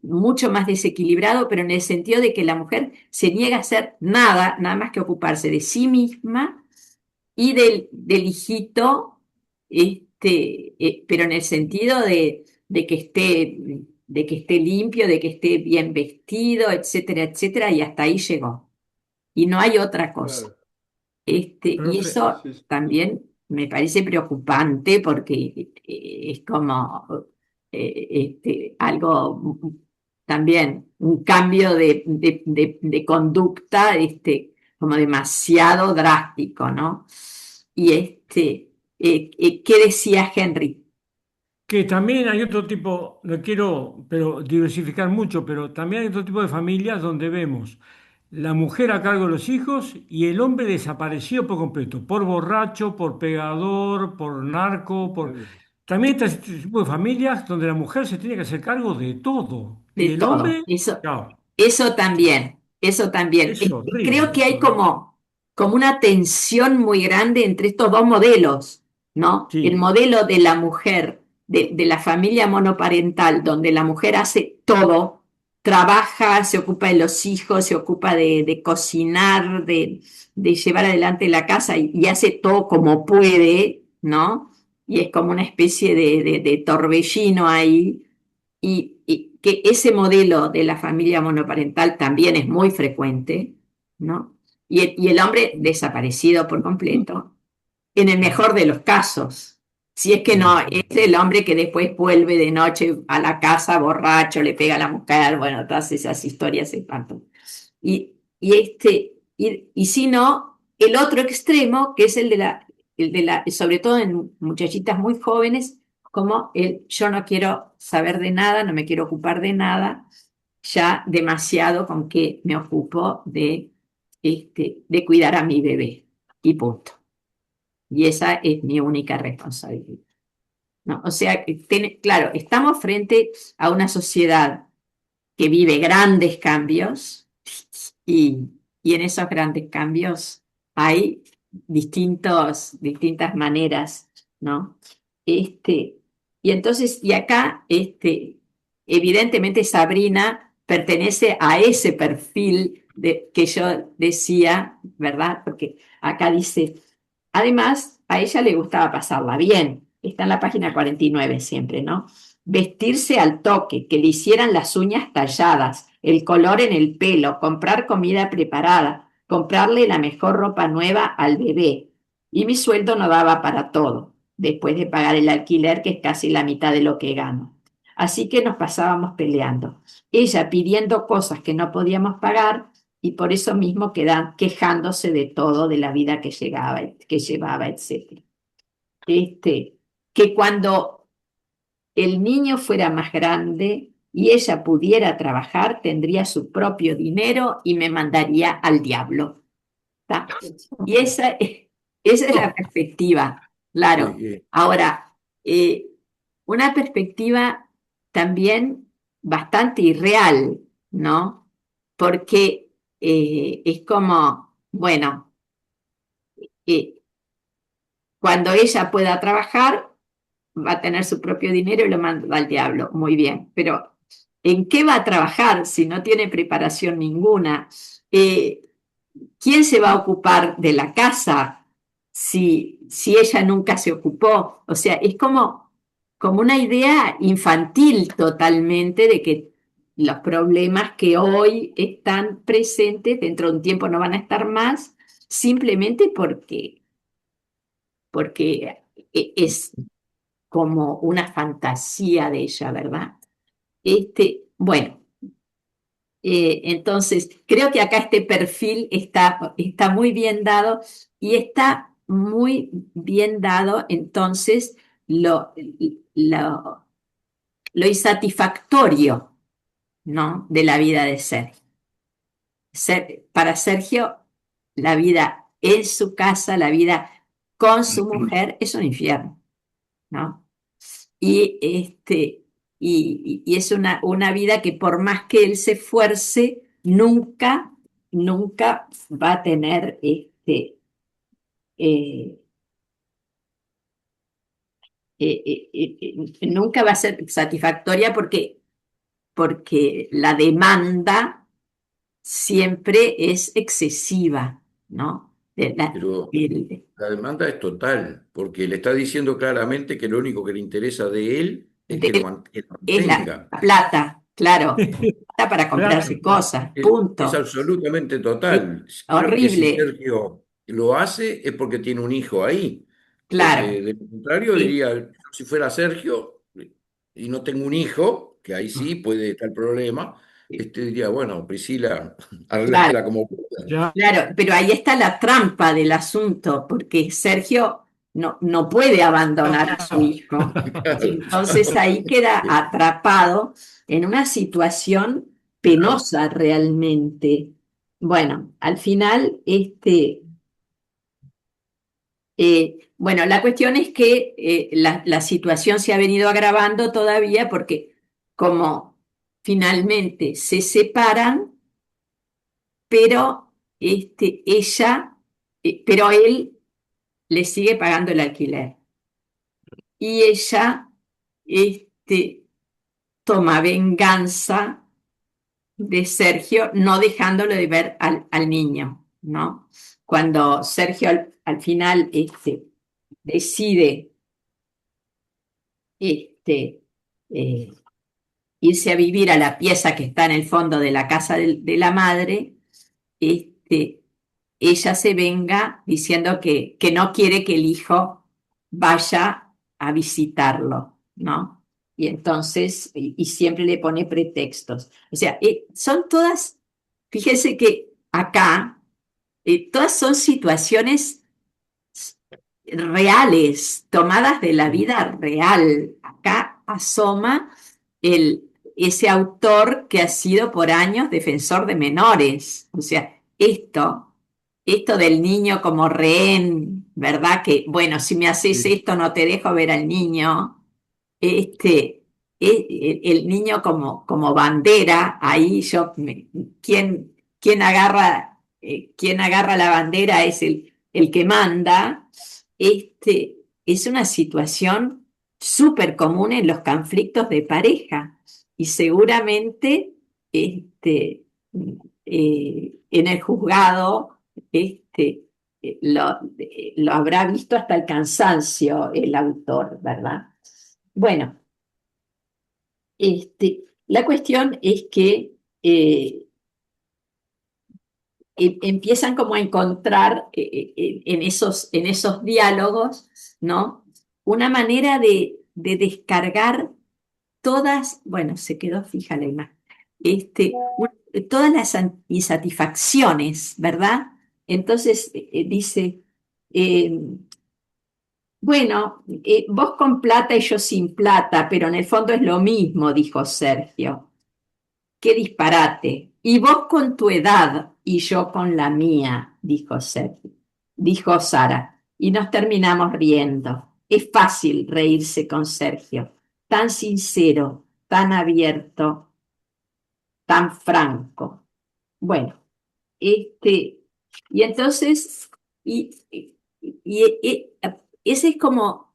mucho más desequilibrado, pero en el sentido de que la mujer se niega a hacer nada, nada más que ocuparse de sí misma y del hijito, pero en el sentido de que esté limpio, de que esté bien vestido, etcétera, etcétera, y hasta ahí llegó. Y no hay otra cosa. claro, Y Profe, eso sí, sí, sí. también me parece preocupante porque es como algo también, un cambio de conducta como demasiado drástico, ¿no? Y ¿qué decía Henry? que también hay otro tipo, no quiero pero diversificar mucho, pero también hay otro tipo de familias donde vemos la mujer a cargo de los hijos y el hombre desaparecido por completo, por borracho, por pegador, por narco, por... También está este tipo de familias donde la mujer se tiene que hacer cargo de todo De y el todo. hombre, chao. Eso también, eso también. Es horrible Creo que hay eso, ¿eh? como una tensión muy grande entre estos dos modelos, ¿no? El Sí, modelo de la mujer, de la familia monoparental, donde la mujer hace todo, trabaja, se ocupa de los hijos, se ocupa de cocinar, de llevar adelante la casa y hace todo como puede, ¿no? Y es como una especie de torbellino ahí y que ese modelo de la familia monoparental también es muy frecuente, ¿no? Y el hombre desaparecido por completo, en el mejor de los casos. Si es que no, sí. es el hombre que después vuelve de noche a la casa borracho, le pega a la mujer, bueno, todas esas historias se espantan. Y si no, el otro extremo, que es sobre todo en muchachitas muy jóvenes, como el yo no quiero saber de nada, no me quiero ocupar de nada, ya demasiado con que me ocupo de cuidar a mi bebé. Y punto. Y esa es mi única responsabilidad. ¿No? O sea, claro, estamos frente a una sociedad que vive grandes cambios y, y en esos grandes cambios hay distintas maneras, ¿no? Este, y entonces, y acá, evidentemente Sabrina pertenece a ese perfil que yo decía, ¿verdad? Porque acá dice, además, a ella le gustaba pasarla bien, está en la página 49 siempre, ¿no? Vestirse al toque, que le hicieran las uñas talladas, el color en el pelo, comprar comida preparada, comprarle la mejor ropa nueva al bebé. Y mi sueldo no daba para todo, después de pagar el alquiler, que es casi la mitad de lo que gano. Así que nos pasábamos peleando. Ella pidiendo cosas que no podíamos pagar y por eso mismo quejándose de todo, de la vida que llevaba, etc. Este, que cuando el niño fuera más grande y ella pudiera trabajar, tendría su propio dinero y me mandaría al diablo. ¿Tá? Y esa es la perspectiva, claro. Eh, Ahora, eh, una perspectiva también bastante irreal, ¿no? Porque es como, bueno, eh, cuando ella pueda trabajar, va a tener su propio dinero y lo manda al diablo. Muy bien, pero ¿en qué va a trabajar si no tiene preparación ninguna? Eh, ¿Quién se va a ocupar de la casa si ella nunca se ocupó? O sea, es como una idea infantil totalmente de que los problemas que hoy están presentes dentro de un tiempo no van a estar más simplemente porque es como una fantasía de ella, ¿verdad? Bueno, entonces creo que acá este perfil está muy bien dado y está muy bien dado entonces lo, lo insatisfactorio, ¿no? De la vida de Sergio. Para Sergio, la vida en su casa, la vida con su mujer es un infierno, ¿no? Y, y es una vida que por más que él se esfuerce, nunca va a tener, eh, nunca va a ser satisfactoria porque la demanda siempre es excesiva, ¿no? Pero El- la demanda es total, porque le está diciendo claramente que lo único que le interesa de él es que que lo es la mantenga. plata, claro, plata para Claro, comprarse cosas, Es punto. absolutamente Es total. Creo que si horrible, Sergio lo hace es porque tiene un hijo ahí, porque claro. de lo contrario Sí, diría, si fuera Sergio y no tengo un hijo, que ahí sí puede estar el problema, diría, bueno, Priscila, claro, arréglátela como puedas. ya, claro, pero ahí está la trampa del asunto, porque Sergio no puede abandonar a su hijo. Y Claro. entonces ahí queda atrapado en una situación penosa realmente. Bueno, al final, bueno, la cuestión es que la situación se ha venido agravando todavía porque como finalmente se separan, pero pero él le sigue pagando el alquiler. Y ella, este, toma venganza de Sergio, no dejándolo de ver al niño, ¿no? Cuando Sergio al final decide este, eh, irse a vivir a la pieza que está en el fondo de la casa de la madre, este, ella se venga diciendo que no quiere que el hijo vaya a visitarlo, ¿no? Y entonces, y siempre le pone pretextos. O sea, son todas, fíjese que acá, todas son situaciones reales, tomadas de la vida real. Acá asoma ese autor que ha sido por años defensor de menores. O sea, esto del niño como rehén, ¿verdad? Que, bueno, si me haces Sí. esto no te dejo ver al niño. Este, el niño como bandera, ahí quien agarra la bandera es el que manda. Es una situación súper común en los conflictos de pareja y seguramente en el juzgado lo habrá visto hasta el cansancio el autor, ¿verdad? Bueno, la cuestión es que empiezan como a encontrar en esos diálogos, ¿no? Una manera de descargar bueno, se quedó fija la imagen, todas las insatisfacciones, ¿verdad? Entonces dice, eh, bueno, vos con plata y yo sin plata, pero en el fondo es lo mismo, dijo Sergio. Qué disparate. Y vos con tu edad y yo con la mía, dijo Sergio. Dijo Sara. Y nos terminamos riendo. Es fácil reírse con Sergio. Tan sincero, tan abierto, tan franco. Bueno, y entonces, y ese es como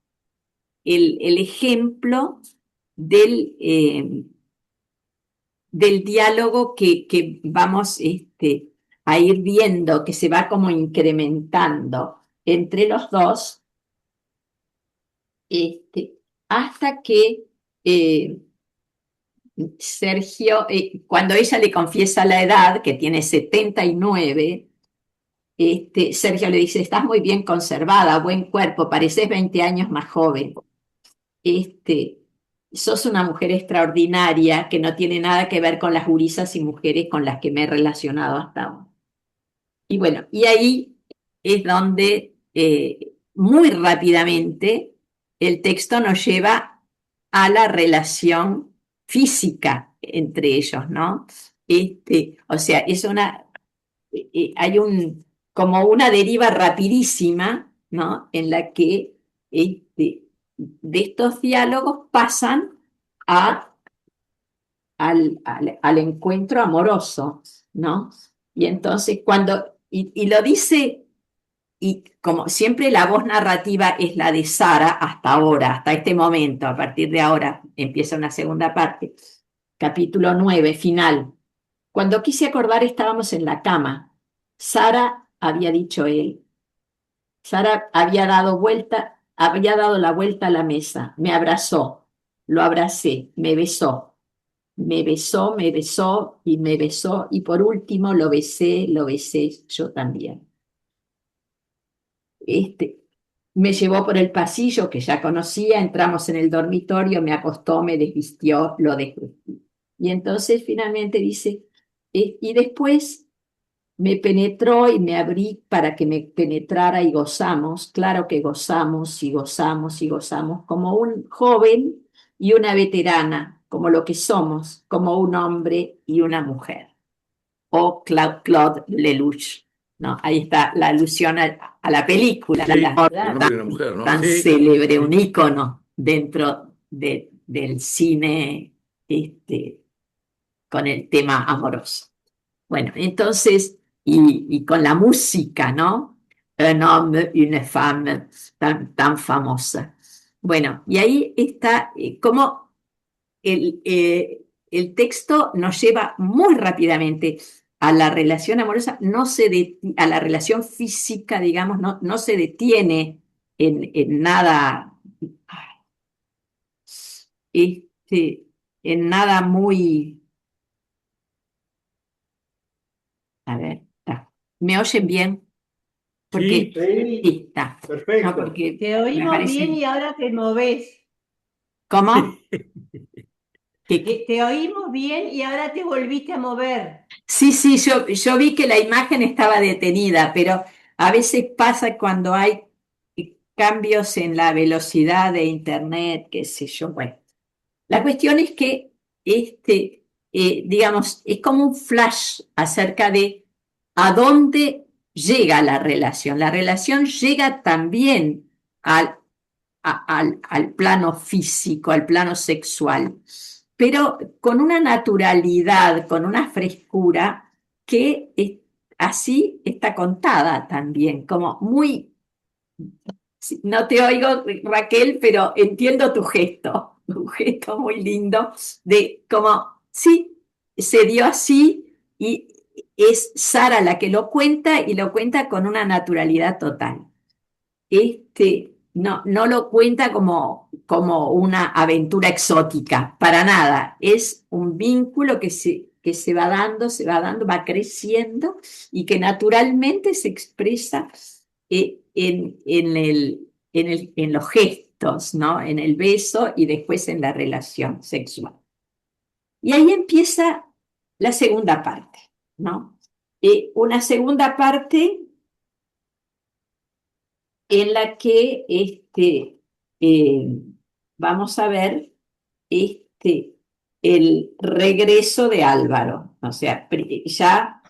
el ejemplo del, del diálogo que vamos a ir viendo, que se va como incrementando entre los dos, este, hasta que eh, Sergio, cuando ella le confiesa la edad, que tiene 79, Sergio le dice, estás muy bien conservada, buen cuerpo, pareces 20 años más joven. Este, sos una mujer extraordinaria que no tiene nada que ver con las gurisas y mujeres con las que me he relacionado hasta ahora. Y bueno, y ahí es donde muy rápidamente el texto nos lleva a la relación física entre ellos, ¿no? O sea, hay como una deriva rapidísima, ¿no? En la que de estos diálogos pasan a, al encuentro amoroso, ¿no? Y entonces y lo dice, y como siempre la voz narrativa es la de Sara hasta ahora, hasta este momento, a partir de ahora empieza una segunda parte, capítulo 9 final. Cuando quise acordar estábamos en la cama. Sara, había dicho él. Sara había dado la vuelta a la mesa, me abrazó, lo abracé, me besó y me besó y por último lo besé yo también. Me llevó por el pasillo que ya conocía, entramos en el dormitorio, me acostó, me desvistió, lo dejé. Y entonces finalmente dice, y después me penetró y me abrí para que me penetrara y gozamos, claro que gozamos y gozamos y gozamos, como un joven y una veterana, como lo que somos, como un hombre y una mujer. O Claude Lelouch, ¿no? Ahí está la alusión a la película, Sí, la, el hombre y la mujer, ¿no? tan Sí, célebre, un sí. ícono dentro del cine con el tema amoroso. Bueno, entonces, y con la música, ¿no? Un homme, une femme, tan famosa. Bueno, y ahí está como el texto nos lleva muy rápidamente a la relación amorosa, a la relación física, digamos, no se detiene en nada, en nada muy, a ver, está. ¿Me oyen bien? Porque Sí, Sí, sí, está. No, perfecto. porque Te me oímos bien parece. y ahora te movés. ¿Cómo? Te oímos bien y ahora te volviste a mover. Sí, yo vi que la imagen estaba detenida, pero a veces pasa cuando hay cambios en la velocidad de internet, qué sé yo. Bueno, la cuestión es que, digamos, es como un flash acerca de a dónde llega la relación. La relación llega también al plano físico, al plano sexual, pero con una naturalidad, con una frescura que así está contada también, como muy, no te oigo Raquel, pero entiendo tu gesto, un gesto muy lindo de como, sí, se dio así y es Sara la que lo cuenta y lo cuenta con una naturalidad total. No lo cuenta como una aventura exótica, para nada. Es un vínculo que se va dando, va creciendo y que naturalmente se expresa en los gestos, ¿no? En el beso y después en la relación sexual. Y ahí empieza la segunda parte, ¿no? Una segunda parte en la que eh, vamos a ver el regreso de Álvaro. O sea, ya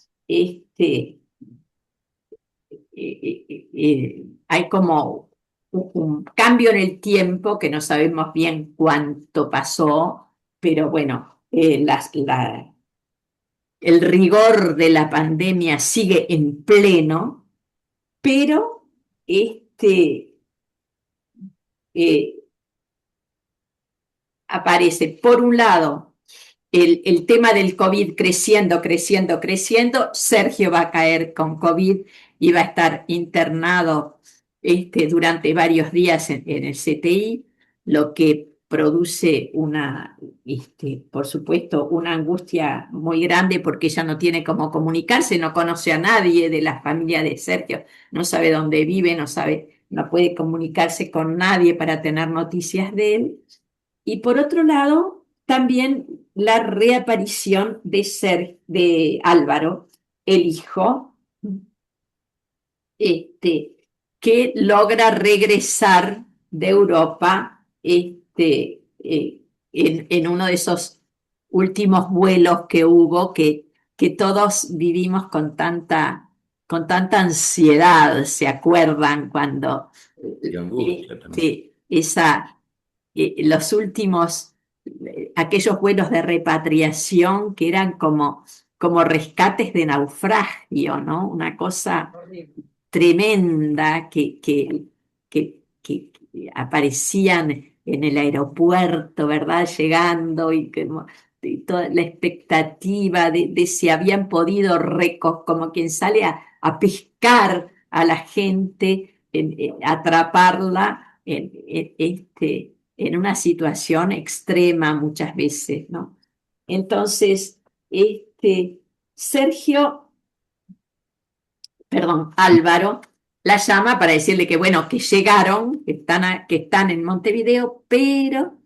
hay como un cambio en el tiempo que no sabemos bien cuánto pasó, pero bueno, el rigor de la pandemia sigue en pleno, pero eh, aparece, por un lado, el tema del COVID creciendo, creciendo, creciendo. Sergio va a caer con COVID y va a estar internado durante varios días en el CTI, lo que produce por supuesto, una angustia muy grande porque ella no tiene cómo comunicarse, no conoce a nadie de la familia de Sergio, no sabe dónde vive, no puede comunicarse con nadie para tener noticias de él. Y por otro lado, también la reaparición de Álvaro, el hijo, que logra regresar de Europa en uno de esos últimos vuelos que hubo, que todos vivimos con tanta ansiedad, ¿se acuerdan? Cuando Y angustia también. los últimos, aquellos vuelos de repatriación que eran como rescates de naufragio, ¿no? Una cosa tremenda que aparecían en el aeropuerto, ¿verdad? Llegando y toda la expectativa de si habían podido como quien sale a pescar a la gente, atraparla en una situación extrema muchas veces, ¿no? Entonces, Sergio Álvaro la llama para decirle que bueno, que llegaron, que están en Montevideo, pero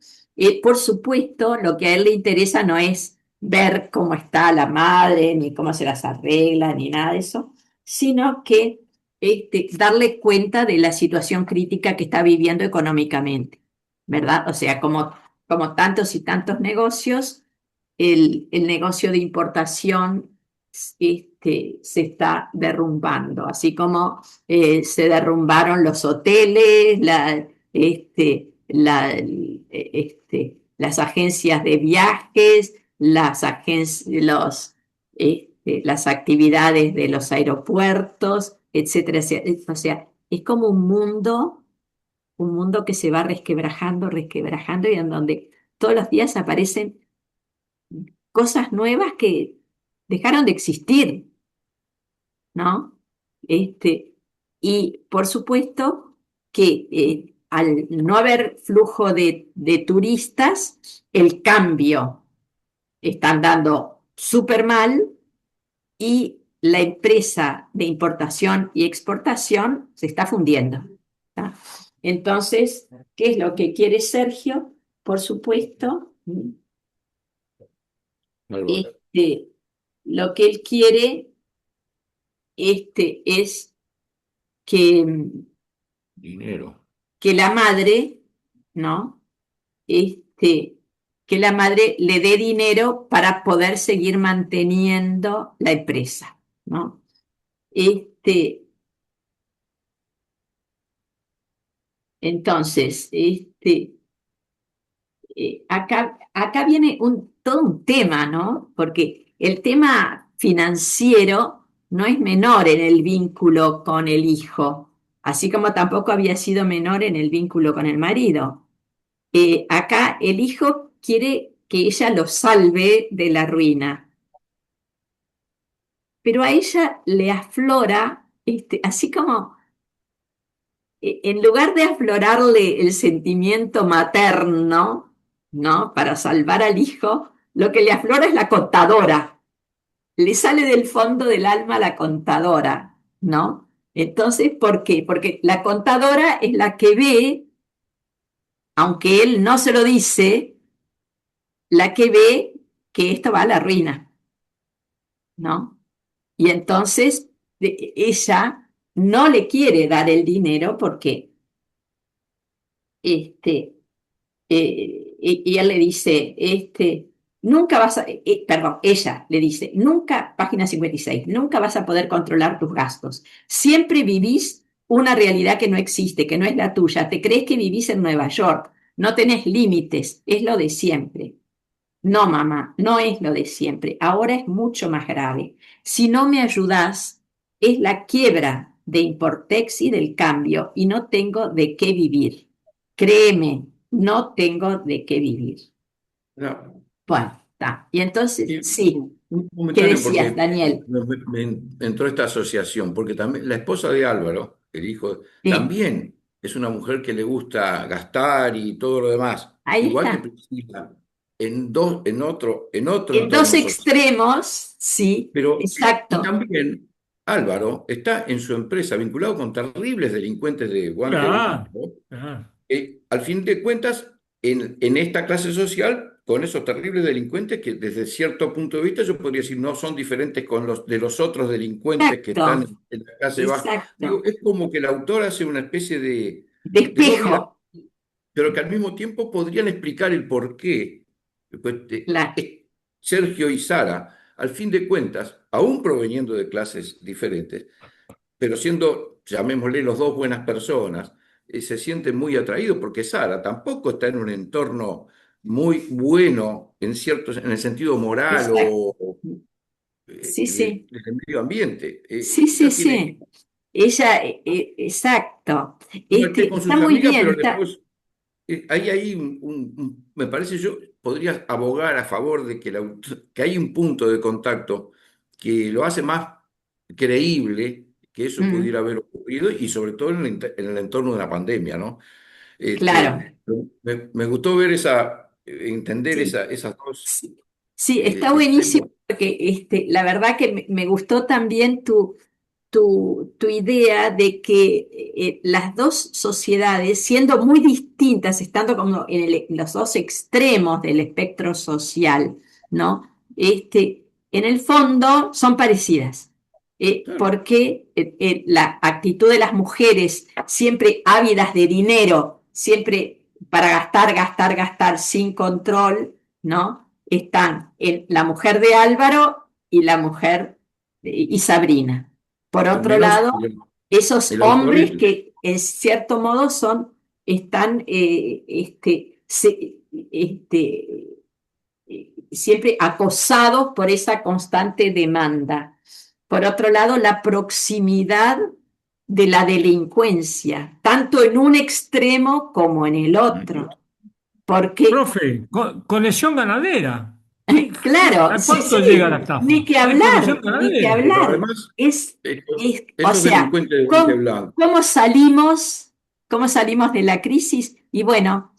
por supuesto lo que a él le interesa no es ver cómo está la madre, ni cómo se las arregla, ni nada de eso, sino que darle cuenta de la situación crítica que está viviendo económicamente, ¿verdad? O sea, como tantos y tantos negocios, el negocio de importación se está derrumbando, así como se derrumbaron los hoteles, las agencias de viajes, las actividades de los aeropuertos, etcétera, etcétera. O sea, es como un mundo que se va resquebrajando, resquebrajando y en donde todos los días aparecen cosas nuevas que dejaron de existir, ¿no? Y por supuesto que al no haber flujo de turistas, el cambio está andando súper mal y la empresa de importación y exportación se está fundiendo, ¿tá? Entonces, ¿qué es lo que quiere Sergio? Por supuesto, Álvaro. lo que él quiere es que, Dinero. que la madre, ¿no? Que la madre le dé dinero para poder seguir manteniendo la empresa, ¿no? Entonces, acá viene todo un tema, ¿no? Porque el tema financiero no es menor en el vínculo con el hijo, así como tampoco había sido menor en el vínculo con el marido. Acá el hijo quiere que ella lo salve de la ruina, pero a ella le aflora, así como en lugar de aflorarle el sentimiento materno, ¿no? Para salvar al hijo, lo que le aflora es la contadora. Le sale del fondo del alma la contadora, ¿no? Entonces, ¿por qué? Porque la contadora es la que ve, aunque él no se lo dice, la que ve que esto va a la ruina, ¿no? Y entonces ella no le quiere dar el dinero porque y él le dice, nunca perdón, ella le dice, nunca, página 56, nunca vas a poder controlar tus gastos. Siempre vivís una realidad que no existe, que no es la tuya. Te crees que vivís en Nueva York, no tenés límites, es lo de siempre. No, mamá, no es lo de siempre. Ahora es mucho más grave. Si no me ayudás, es la quiebra de Importex y del cambio y no tengo de qué vivir. Créeme, no tengo de qué vivir. No. Bueno, está. Y entonces, sí, Un ¿qué comentario decías, porque Daniel? me entró esta asociación, porque también la esposa de Álvaro, el hijo, Sí, también es una mujer que le gusta gastar y todo lo demás. Ahí igual que está. Priscila, en otro En dos entorno social. extremos, sí, Y exacto. también Álvaro está en su empresa vinculado con terribles delincuentes de guante Claro, blanco. claro. Al fin de cuentas, en esta clase social, con esos terribles delincuentes que desde cierto punto de vista yo podría decir no son diferentes con los de los otros delincuentes que están Exacto, en la clase baja. Digo, exacto. es como que el autor hace una especie de doble, Despejo, pero que al mismo tiempo podrían explicar el porqué. Pues, claro. Sergio y Sara, al fin de cuentas, aún proveniendo de clases diferentes, pero siendo, llamémosle, los dos buenas personas, se sienten muy atraídos porque Sara tampoco está en un entorno muy bueno en el sentido moral Exacto. o Sí, sí. del medio ambiente. Sí, sí, Ella tiene, sí. Ella, exacto. comparte con Está sus muy amigas, bien. pero después ahí me parece yo, podría abogar a favor de que hay un punto de contacto que lo hace más creíble que eso Mm, pudiera haber ocurrido y sobre todo en el entorno de una pandemia, ¿no? claro. Me gustó ver entender Sí, esas dos sí. Sí, está buenísimo extremos. porque la verdad que me gustó también tu idea de que las dos sociedades, siendo muy distintas, estando como en los dos extremos del espectro social, ¿no? En el fondo son parecidas, Claro, porque la actitud de las mujeres, siempre ávidas de dinero, siempre para gastar, gastar, gastar sin control, ¿no? Están en la mujer de Álvaro y la mujer y Sabrina. Por al otro menos lado, esos el autor hombres que en cierto modo están siempre acosados por esa constante demanda. Por otro lado, la proximidad de la delincuencia, tanto en un extremo como en el otro. Porque, Profe, conexión ganadera. ¿Qué- claro, ¿A sí, cuánto llega la sí, estafa? ni que ¿Hay conexión hablar, ni que ganadera? pero hablar. además, Es, estos, o estos sea, delincuentes de guante ¿cómo, blanco, cómo salimos de la crisis? Y bueno,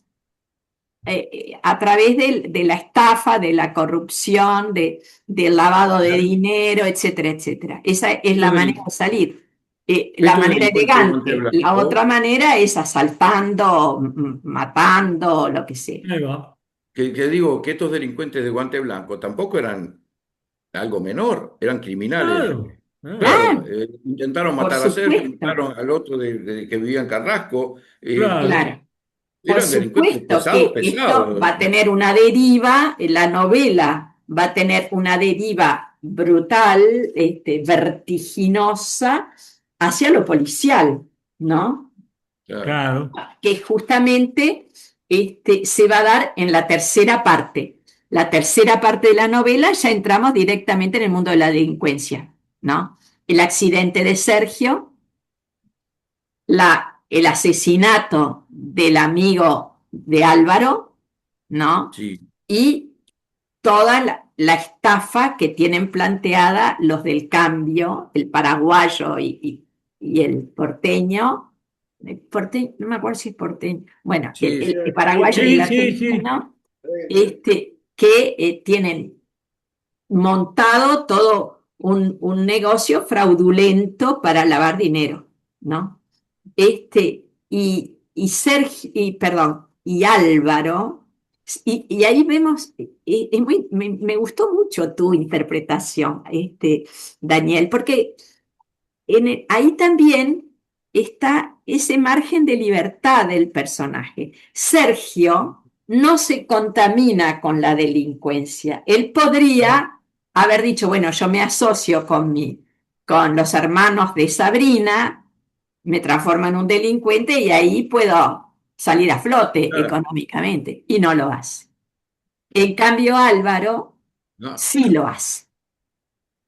a través de la estafa, de la corrupción, del lavado de dinero, etcétera, etcétera. Esa es la estos, manera delin- de salir. La estos manera delincuentes de guante elegante. La otra blanco manera es asaltando, matando, lo que sea. Ahí va. que digo que estos delincuentes de guante blanco tampoco eran algo menor, eran criminales. Claro. Claro, Ah, intentaron por matar a Sergio, supuesto, mataron al otro que vivía en Carrasco. Claro. claro. Por Eran delincuentes supuesto pesados, que esto va pesados. a tener una deriva, la novela va a tener una deriva brutal, vertiginosa, hacia lo policial, ¿no? Claro. Claro. Que justamente se va a dar en la tercera parte. La tercera parte de la novela ya entramos directamente en el mundo de la delincuencia, ¿no? El accidente de Sergio, el asesinato del amigo de Álvaro, ¿no? Sí, Y toda la estafa que tienen planteada los del cambio, el paraguayo y el porteño, no me acuerdo si es porteño, bueno, sí, sí. el paraguayo y el Sí, sí, sí. argentino, que tienen montado todo un negocio fraudulento para lavar dinero, ¿no? Perdón, y Álvaro, y ahí vemos, me gustó mucho tu interpretación, Daniel, porque ahí también está ese margen de libertad del personaje. Sergio no se contamina con la delincuencia. Él podría haber dicho, bueno, yo me asocio con los hermanos de Sabrina, me transformo en un delincuente y ahí puedo salir a flote Claro. económicamente. Y no lo hace. En cambio, Álvaro No, sí lo hace,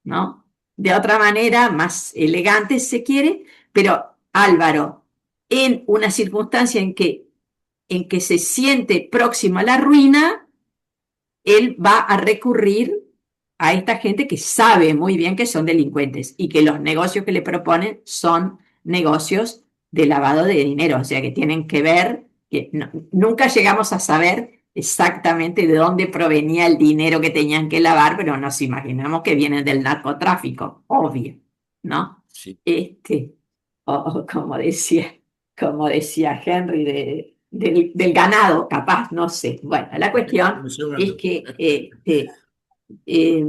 ¿no? De otra manera, más elegante si se quiere, pero Álvaro, en una circunstancia en que se siente próximo a la ruina, él va a recurrir a esta gente que sabe muy bien que son delincuentes y que los negocios que le proponen son negocios de lavado de dinero, o sea que tienen que ver que nunca llegamos a saber exactamente de dónde provenía el dinero que tenían que lavar, pero nos imaginamos que vienen del narcotráfico, obvio, ¿no? Sí. O como decía Henry, del ganado, capaz, no sé. Bueno, la cuestión es que eh,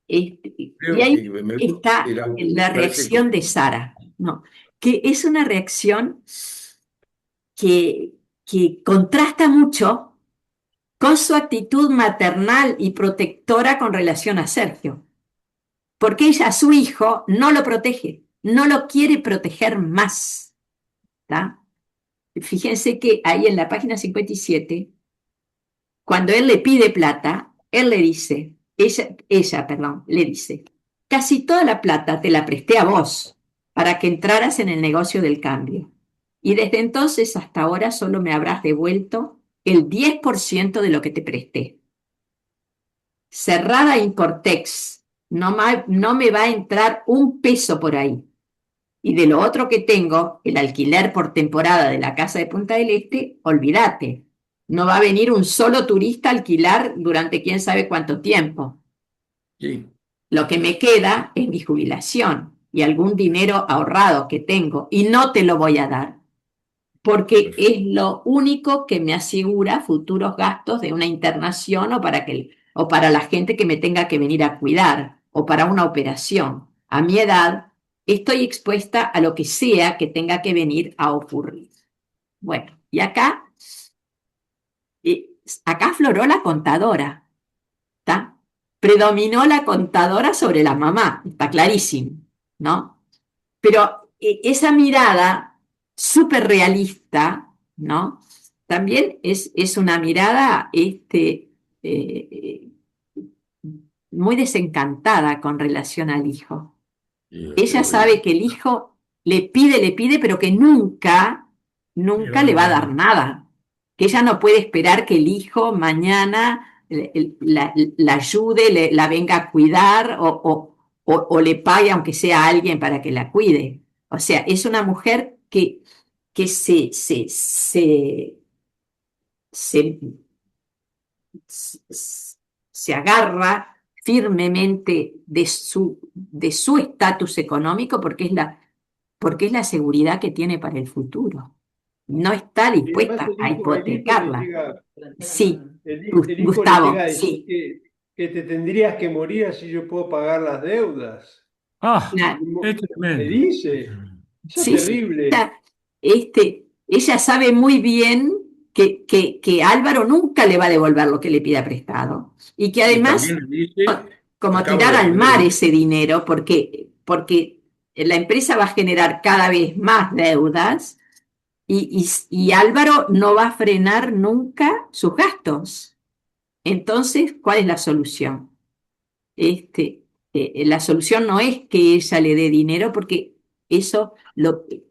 y Creo ahí que está el la autor parece reacción de Sara, ¿no? Que es una reacción que contrasta mucho con su actitud maternal y protectora con relación a Sergio, porque ella a su hijo no lo protege, no lo quiere proteger más. ¿Tá? Fíjense que ahí en la página 57, cuando él le pide plata, él le dice, ella, le dice, casi toda la plata te la presté a vos para que entraras en el negocio del cambio. Y desde entonces hasta ahora solo me habrás devuelto el 10% de lo que te presté. Cerrada Importex, no me va a entrar un peso por ahí. Y de lo otro que tengo, el alquiler por temporada de la casa de Punta del Este, olvídate. No va a venir un solo turista a alquilar durante quién sabe cuánto tiempo. Sí. Lo que me queda es mi jubilación y algún dinero ahorrado que tengo y no te lo voy a dar, porque es lo único que me asegura futuros gastos de una internación o para la gente que me tenga que venir a cuidar o para una operación. A mi edad estoy expuesta a lo que sea que tenga que venir a ocurrir. Bueno, y acá afloró la contadora, ¿está? Predominó la contadora sobre la mamá, está clarísimo, ¿no? Pero esa mirada súper realista, ¿no? También es una mirada eh, muy desencantada con relación al hijo. Ella sabe que el hijo le pide, pero que nunca le va a dar nada. Que ella no puede esperar que el hijo mañana la ayude, la venga a cuidar o le pague, aunque sea a alguien para que la cuide. O sea, es una mujer que se, se agarra firmemente de su estatus económico porque es la seguridad que tiene para el futuro. No está Y además dispuesta a el hijo le hipotecarla. llega, Sí, el hijo le Gustavo, llega a decir sí. que te tendrías que morir así yo puedo pagar las deudas. Ah, es Le tremendo. Es dice, tremendo. eso es Sí, sí. terrible. Ella sabe muy bien que Álvaro nunca le va a devolver lo que le pida prestado y que Y además también le dice, como acabas tirar de al perder mar un ese dinero porque la empresa va a generar cada vez más deudas y Álvaro no va a frenar nunca sus gastos. Entonces, ¿cuál es la solución? La solución no es que ella le dé dinero porque eso motivo.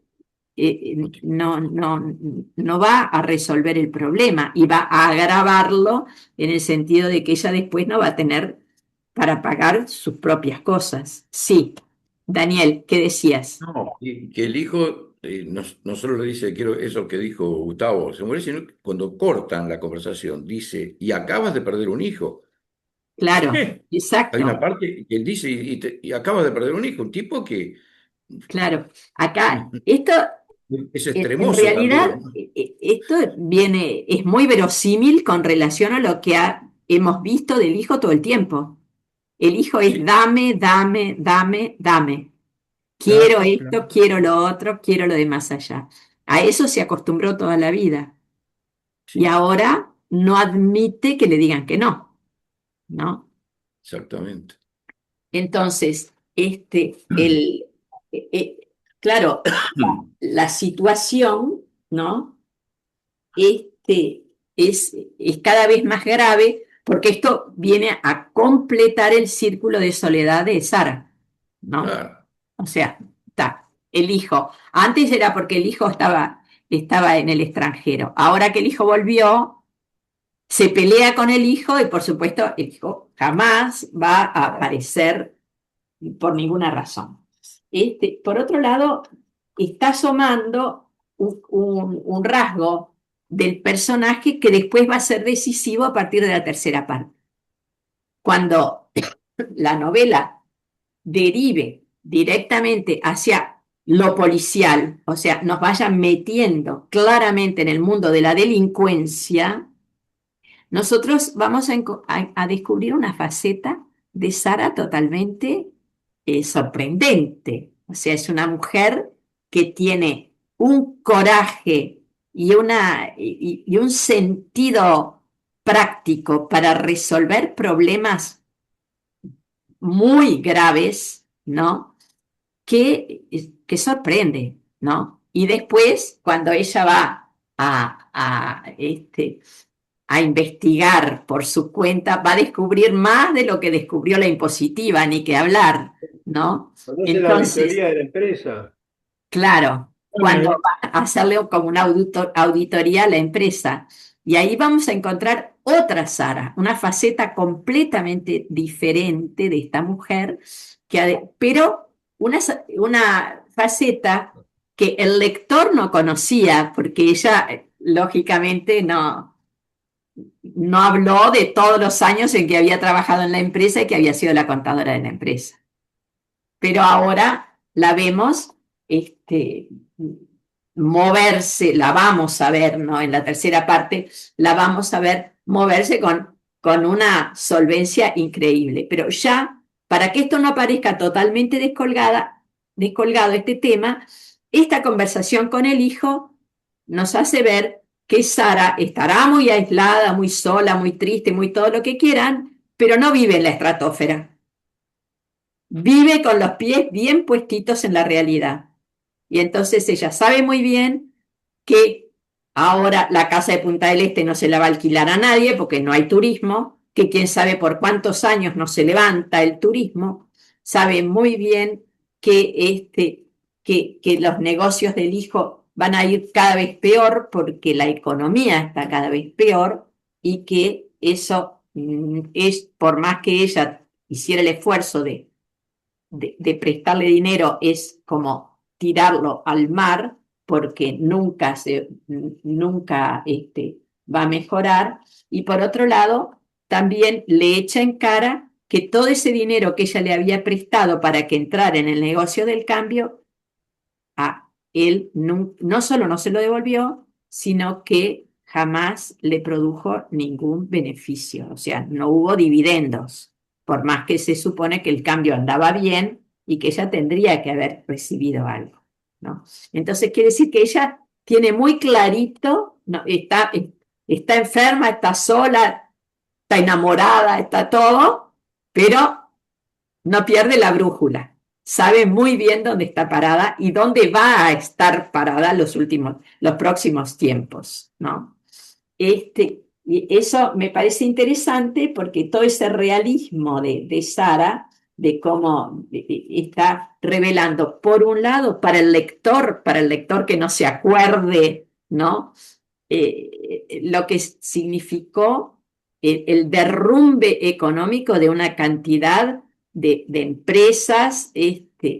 no va a resolver el problema y va a agravarlo en el sentido de que ella después no va a tener para pagar sus propias cosas. Sí, Daniel, ¿qué decías? No, y que el hijo no solo le dice, quiero eso que dijo Gustavo, se muere, sino que cuando cortan la conversación, dice, y acabas de perder un hijo. Claro, Hay una exacto, parte que él dice, y acabas de perder un hijo, un tipo que claro. Acá, esto es en extremoso realidad, también, ¿no? esto es muy verosímil con relación a lo que hemos visto del hijo todo el tiempo. El hijo es Sí, dame, dame, dame, dame. Quiero Claro, esto, claro. quiero lo otro, quiero lo de más allá. A eso se acostumbró toda la vida. Y sí, ahora no admite que le digan que no, ¿no? exactamente. Entonces, claro, la situación, ¿no? Este, es cada vez más grave porque esto viene a completar el círculo de soledad de Sara, ¿no? Claro, O sea, está, el hijo. Antes era porque el hijo estaba en el extranjero. Ahora que el hijo volvió, se pelea con el hijo y por supuesto el hijo jamás va a aparecer por ninguna razón. Por otro lado, está asomando un rasgo del personaje que después va a ser decisivo a partir de la tercera parte. Cuando la novela derive directamente hacia lo policial, o sea, nos vaya metiendo claramente en el mundo de la delincuencia, nosotros vamos a descubrir una faceta de Sara totalmente sorprendente. O sea, es una mujer que tiene un coraje y un sentido práctico para resolver problemas muy graves, ¿no? Que sorprende, ¿no? Y después, cuando ella va a investigar por su cuenta, va a descubrir más de lo que descubrió la impositiva, ni que hablar, ¿no? Conoce la Entonces, auditoría de la empresa. claro, cuando va a hacerle como una auditoría a la empresa. Y ahí vamos a encontrar otra Sara, una faceta completamente diferente de esta mujer, pero una faceta que el lector no conocía, porque ella, lógicamente, no habló de todos los años en que había trabajado en la empresa y que había sido la contadora de la empresa. Pero ahora la vemos moverse, la vamos a ver, ¿no? En la tercera parte la vamos a ver moverse con una solvencia increíble. Pero ya, para que esto no parezca totalmente descolgado este tema, esta conversación con el hijo nos hace ver que Sara estará muy aislada, muy sola, muy triste, muy todo lo que quieran, pero no vive en la estratosfera. Vive con los pies bien puestitos en la realidad. Y entonces ella sabe muy bien que ahora la casa de Punta del Este no se la va a alquilar a nadie porque no hay turismo, que quién sabe por cuántos años no se levanta el turismo. Sabe muy bien que los negocios del hijo van a ir cada vez peor porque la economía está cada vez peor y que eso es, por más que ella hiciera el esfuerzo de prestarle dinero, es como tirarlo al mar porque nunca va a mejorar. Y por otro lado, también le echa en cara que todo ese dinero que ella le había prestado para que entrara en el negocio del cambio, a él no solo no se lo devolvió, sino que jamás le produjo ningún beneficio. O sea, no hubo dividendos, por más que se supone que el cambio andaba bien y que ella tendría que haber recibido algo, ¿no? Entonces quiere decir que ella tiene muy clarito, ¿no? Está enferma, está sola, está enamorada, está todo, pero no pierde la brújula. Sabe muy bien dónde está parada y dónde va a estar parada los próximos tiempos, ¿no? Y eso me parece interesante porque todo ese realismo de Sara, de cómo está revelando, por un lado, para el lector que no se acuerde, ¿no? Lo que significó el derrumbe económico de una cantidad de empresas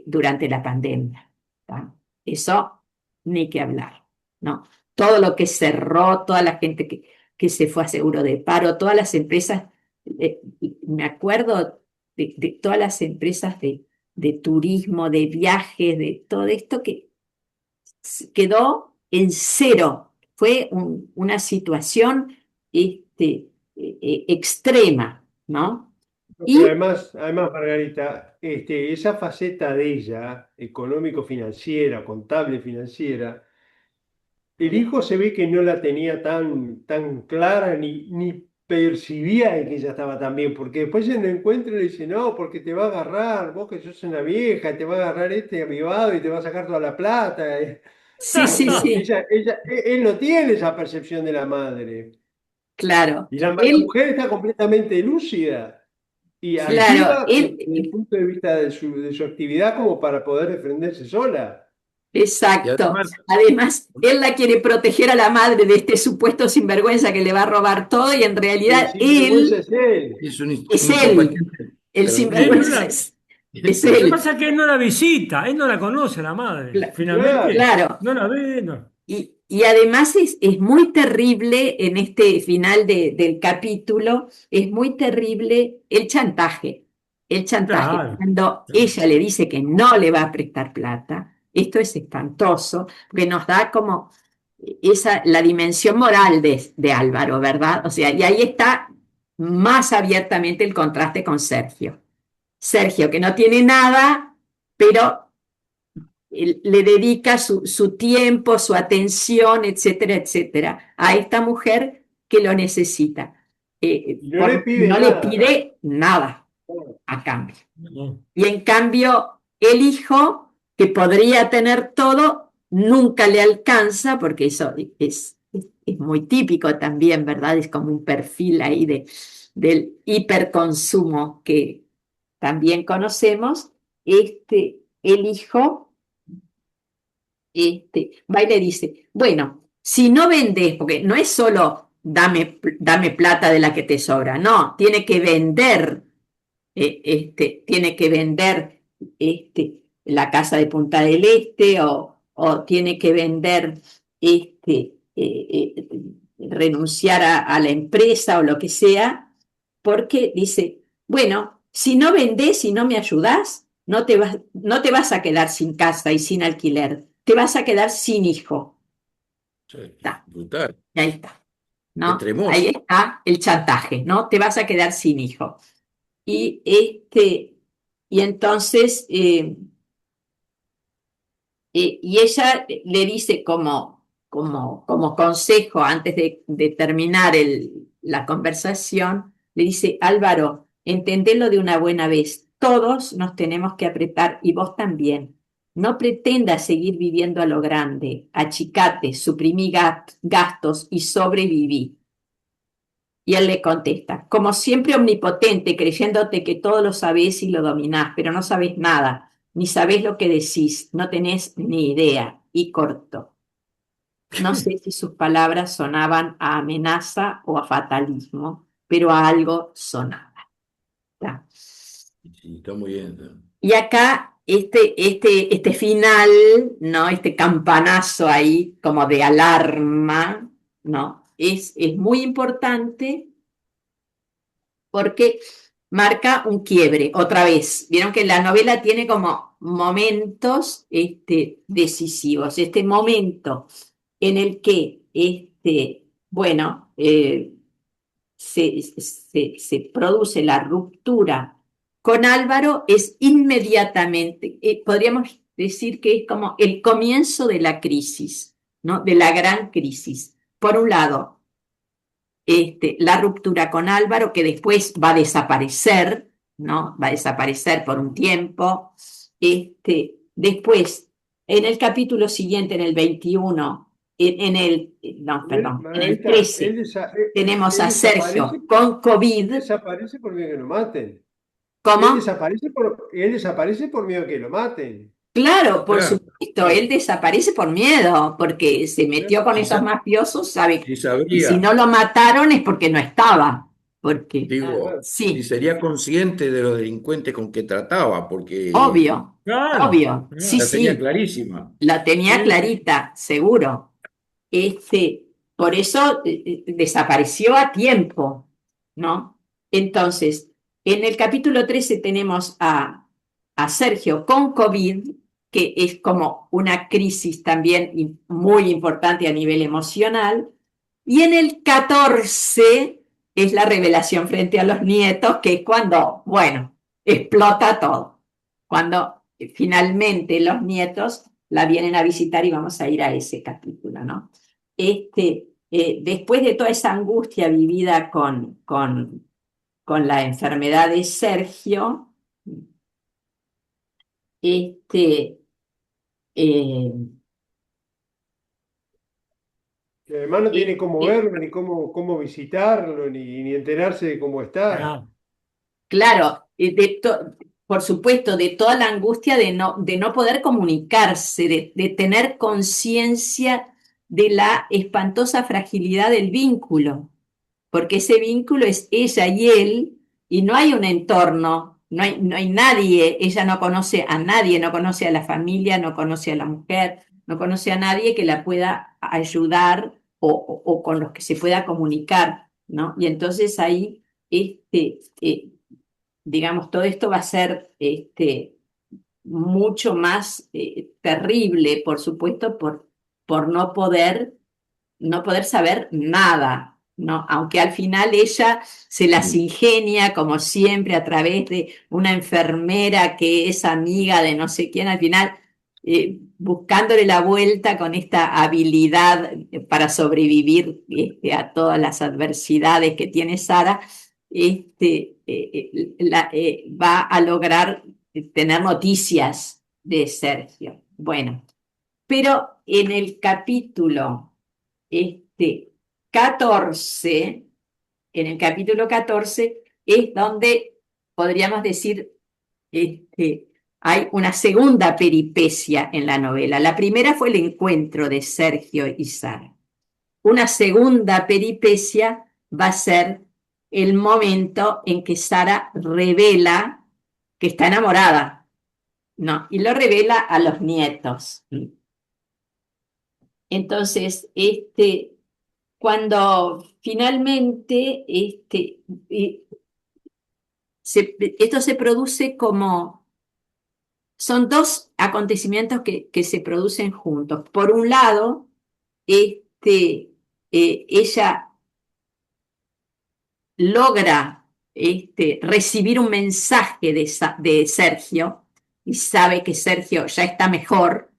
durante la pandemia, ¿tá? Eso ni que hablar, ¿no? Todo lo que cerró, toda la gente que se fue a seguro de paro, todas las empresas, me acuerdo de todas las empresas de turismo, de viajes, de todo esto que quedó en cero. Fue una situación extrema, ¿no? Y además, Margarita, esa faceta de ella, económico-financiera, contable financiera, el hijo se ve que no la tenía tan clara ni percibía de que ella estaba tan bien, porque después se lo encuentra y le dice, no, porque te va a agarrar, vos que sos una vieja, te va a agarrar este avivado y te va a sacar toda la plata. Sí, sí, sí, Él no tiene esa percepción de la madre. claro. Y la Él, mujer está completamente lúcida y claro, activa él, desde el punto de vista de su actividad como para poder defenderse sola. Y exacto. además, Además, él la quiere proteger a la madre de este supuesto sinvergüenza que le va a robar todo y en Y el realidad sinvergüenza él es él. es un es él. incompetente El Él no terrible. sinvergüenza la, es lo que él. pasa es que él no la visita, él no la conoce a la madre. Claro. Finalmente, Claro. no la ve, no. y además es muy terrible en este final del capítulo, es muy terrible el chantaje. El chantaje, Claro, cuando claro. ella le dice que no le va a prestar plata, esto es espantoso, porque nos da como la dimensión moral de Álvaro, ¿verdad? O sea, y ahí está más abiertamente el contraste con Sergio. Sergio, que no tiene nada, pero le dedica su tiempo, su atención, etcétera, etcétera, a esta mujer que lo necesita. Y no le pide No le nada. pide nada a cambio. No. Y en cambio, el hijo, que podría tener todo, nunca le alcanza, porque eso es muy típico también, ¿verdad? Es como un perfil ahí del hiperconsumo que también conocemos. El hijo va y le dice, bueno, si no vendes, porque no es solo dame plata de la que te sobra, no, tiene que vender la casa de Punta del Este o tiene que vender, renunciar a la empresa o lo que sea, porque dice, bueno, si no vendés, si no me ayudás, no te vas a quedar sin casa y sin alquiler, te vas a quedar sin hijo. Sí, Está, brutal, y ahí está, ¿no? Ahí extremoso. está el chantaje, ¿no? Te vas a quedar sin hijo. Y, y entonces, y ella le dice como consejo, antes de terminar la conversación, le dice, Álvaro, entendelo de una buena vez, todos nos tenemos que apretar y vos también. No pretendas seguir viviendo a lo grande, achicate, suprimí gastos y sobreviví. Y él le contesta, como siempre omnipotente, creyéndote que todo lo sabés y lo dominás, pero no sabés nada, ni sabés lo que decís, no tenés ni idea. Y cortó. No sé si sus palabras sonaban a amenaza o a fatalismo, pero a algo sonaba. ¿Está? Sí, está muy bien. Y acá este final, ¿no? Este campanazo ahí como de alarma, ¿no? Es muy importante porque marca un quiebre, otra vez. Vieron que la novela tiene como momentos decisivos. Este momento en el que, bueno, se produce la ruptura con Álvaro es inmediatamente, podríamos decir que es como el comienzo de la crisis, ¿no? De la gran crisis. Por un lado, la ruptura con Álvaro, que después va a desaparecer, ¿no? Va a desaparecer por un tiempo. Después, en el capítulo siguiente, en el 21, no, perdón, en Ahí el está. 13, tenemos a Sergio con Él COVID. desaparece por miedo que lo maten. ¿Cómo? Él desaparece por miedo que lo maten. Claro, por Claro, supuesto, él desaparece por miedo, porque se metió con si, esos sa- mafiosos, sabe, si y si sabría, no lo mataron es porque no estaba, porque digo, si sí. sería consciente de los delincuentes con que trataba, porque Obvio, Claro, obvio, sí, claro. la tenía sí, clarísima. la tenía Sí, sí. clarita, seguro. Por eso desapareció a tiempo, ¿no? Entonces, en el capítulo 13 tenemos a Sergio con COVID, que es como una crisis también muy importante a nivel emocional, y en el 14 es la revelación frente a los nietos, que es cuando, bueno, explota todo, cuando finalmente los nietos la vienen a visitar y vamos a ir a ese capítulo, ¿no? Después de toda esa angustia vivida con la enfermedad de Sergio, este, eh, Y además no tiene cómo eh, verlo, ni cómo visitarlo, ni enterarse de cómo está. Claro. claro, por supuesto, de toda la angustia de no poder comunicarse, de tener conciencia de la espantosa fragilidad del vínculo, porque ese vínculo es ella y él, y no hay un entorno, no hay nadie, ella no conoce a nadie, no conoce a la familia, no conoce a la mujer, no conoce a nadie que la pueda ayudar o con los que se pueda comunicar, ¿no? Y entonces ahí, digamos, todo esto va a ser mucho más terrible, por supuesto, por no poder saber nada, ¿no? Aunque al final ella se las ingenia, como siempre, a través de una enfermera que es amiga de no sé quién, al final buscándole la vuelta con esta habilidad para sobrevivir a todas las adversidades que tiene Sara, va a lograr tener noticias de Sergio. Bueno, pero en el capítulo 14, en el capítulo 14 es donde podríamos decir, hay una segunda peripecia en la novela. La primera fue el encuentro de Sergio y Sara. Una segunda peripecia va a ser el momento en que Sara revela que está enamorada, ¿no? Y lo revela a los nietos. Entonces, cuando finalmente esto se produce como, son dos acontecimientos que se producen juntos. Por un lado, ella logra recibir un mensaje de Sergio y sabe que Sergio ya está mejor,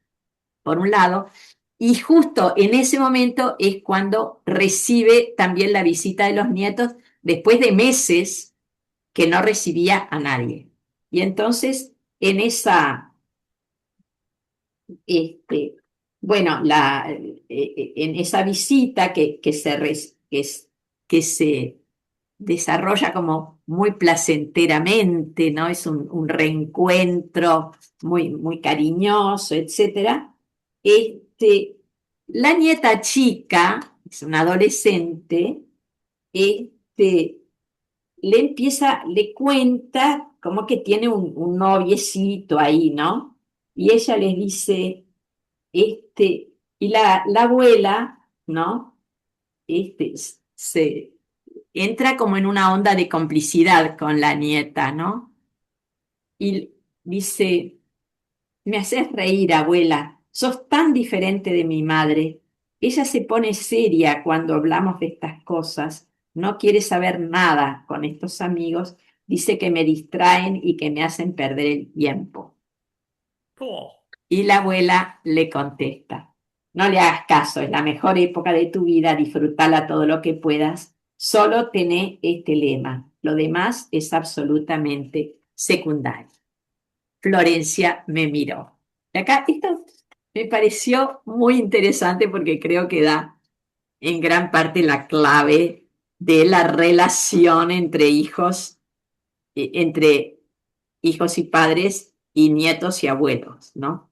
por un lado, y justo en ese momento es cuando recibe también la visita de los nietos después de meses que no recibía a nadie. Y entonces bueno, en esa visita que se desarrolla como muy placenteramente, ¿no? Es un reencuentro muy, muy cariñoso, etcétera. La nieta chica, es una adolescente, este, le cuenta como que tiene un noviecito ahí, ¿no? Y ella les dice, y la abuela, ¿no? Se entra como en una onda de complicidad con la nieta, ¿no? Y dice, me haces reír, abuela, sos tan diferente de mi madre. Ella se pone seria cuando hablamos de estas cosas, no quiere saber nada con estos amigos, dice que me distraen y que me hacen perder el tiempo. Oh, Y la abuela le contesta, no le hagas caso, es la mejor época de tu vida, disfrútala todo lo que puedas, solo tené este lema, lo demás es absolutamente secundario. Florencia me miró. Y acá esto me pareció muy interesante porque creo que da en gran parte la clave de la relación entre hijos y padres y nietos y abuelos, ¿no?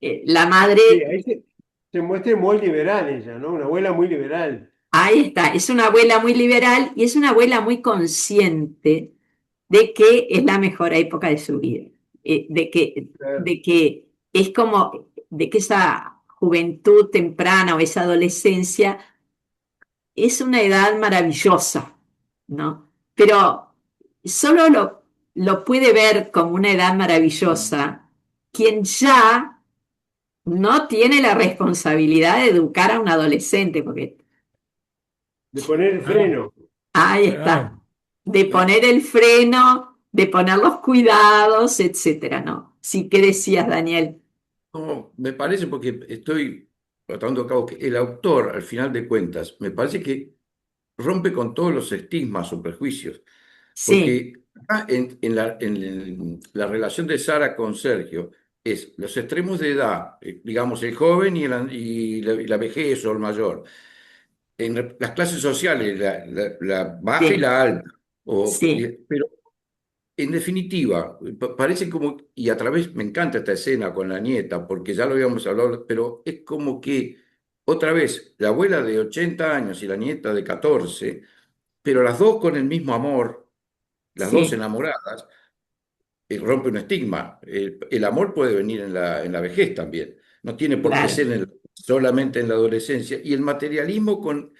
La madre, Sí, ahí se muestra muy liberal ella, ¿no? Una abuela muy liberal. ahí está, es una abuela muy liberal y es una abuela muy consciente de que es la mejor época de su vida, de que, Claro. de que es como, de que esa juventud temprana o esa adolescencia es una edad maravillosa, ¿no? Pero solo lo puede ver como una edad maravillosa quien ya no tiene la responsabilidad de educar a un adolescente, porque De poner el claro, freno. ahí está, claro. de poner el freno, de poner los cuidados, etcétera, ¿no? Sí, ¿qué decías, Daniel? No, me parece porque estoy tratando a cabo que el autor, al final de cuentas, me parece que rompe con todos los estigmas o prejuicios, Sí, porque acá en la relación de Sara con Sergio es los extremos de edad, digamos el joven y la vejez o el mayor, en las clases sociales, la baja y sí, la alta, sí, pero en definitiva, parece como, y a través, me encanta esta escena con la nieta, porque ya lo habíamos hablado, pero es como que otra vez, la abuela de 80 años y la nieta de 14, pero las dos con el mismo amor, las dos sí, enamoradas, rompe un estigma. El amor puede venir en la vejez también. no tiene por qué claro, ser solamente en la adolescencia, y el materialismo con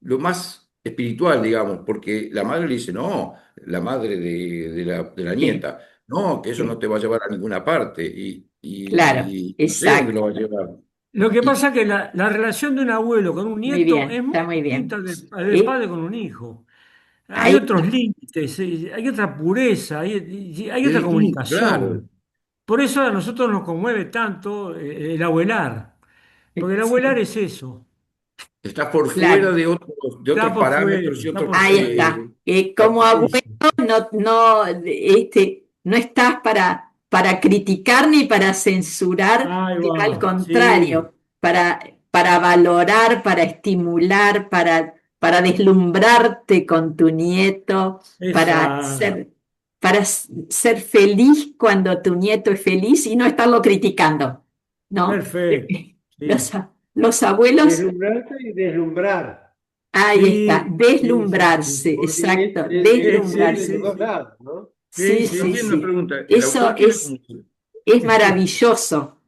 lo más espiritual, digamos, porque la madre le dice, no, la madre de la sí, nieta, no, que eso no sí, te va a llevar a ninguna parte, y, claro, y no sé dónde lo va a exacto. llevar. Lo que Y pasa es que la relación de un abuelo con un Muy nieto bien, es muy está muy distinta bien. del Eh, padre con un hijo. Hay ahí otros límites, hay otra pureza, hay es otra distinto, claro. comunicación. Por eso a nosotros nos conmueve tanto el abuelar, porque el abuelar sí, es eso, Está por fuera claro, de está otros por fuera, parámetros y está otros... por ahí fuera. está. Como abuelo Eso. no estás para criticar ni para censurar, Ahí sino al va, sí, contrario, para valorar, para estimular, para deslumbrarte con tu nieto, para esa, ser, ser feliz cuando tu nieto es feliz y no estarlo criticando, ¿no? perfecto, Los, sí, los abuelos, Deslumbrarte y deslumbrar, ahí está, sí, sí, sí, sí, deslumbrarse, porque exacto, sí, viene de deslumbrarse. los sí, dos sí, lados, ¿no? sí, Sí, Yo sí, sí, tengo una sí. pregunta. Eso es maravilloso.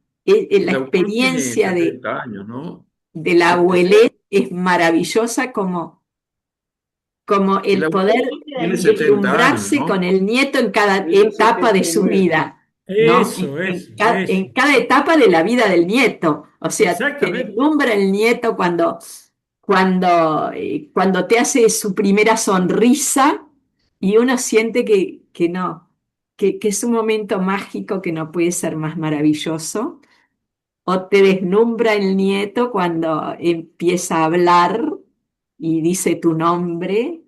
La El autor tiene experiencia 70 años, ¿no? de la ¿70? abuelez es maravillosa como El el autor poder tiene 70 años, deslumbrarse con ¿no? el nieto en cada Del etapa de su 79. vida, ¿no? eso, En cada etapa de la vida del nieto. O sea, te exactamente. deslumbra el nieto cuando te hace su primera sonrisa y uno siente que no, que es un momento mágico que no puede ser más maravilloso. O te deslumbra el nieto cuando empieza a hablar y dice tu nombre,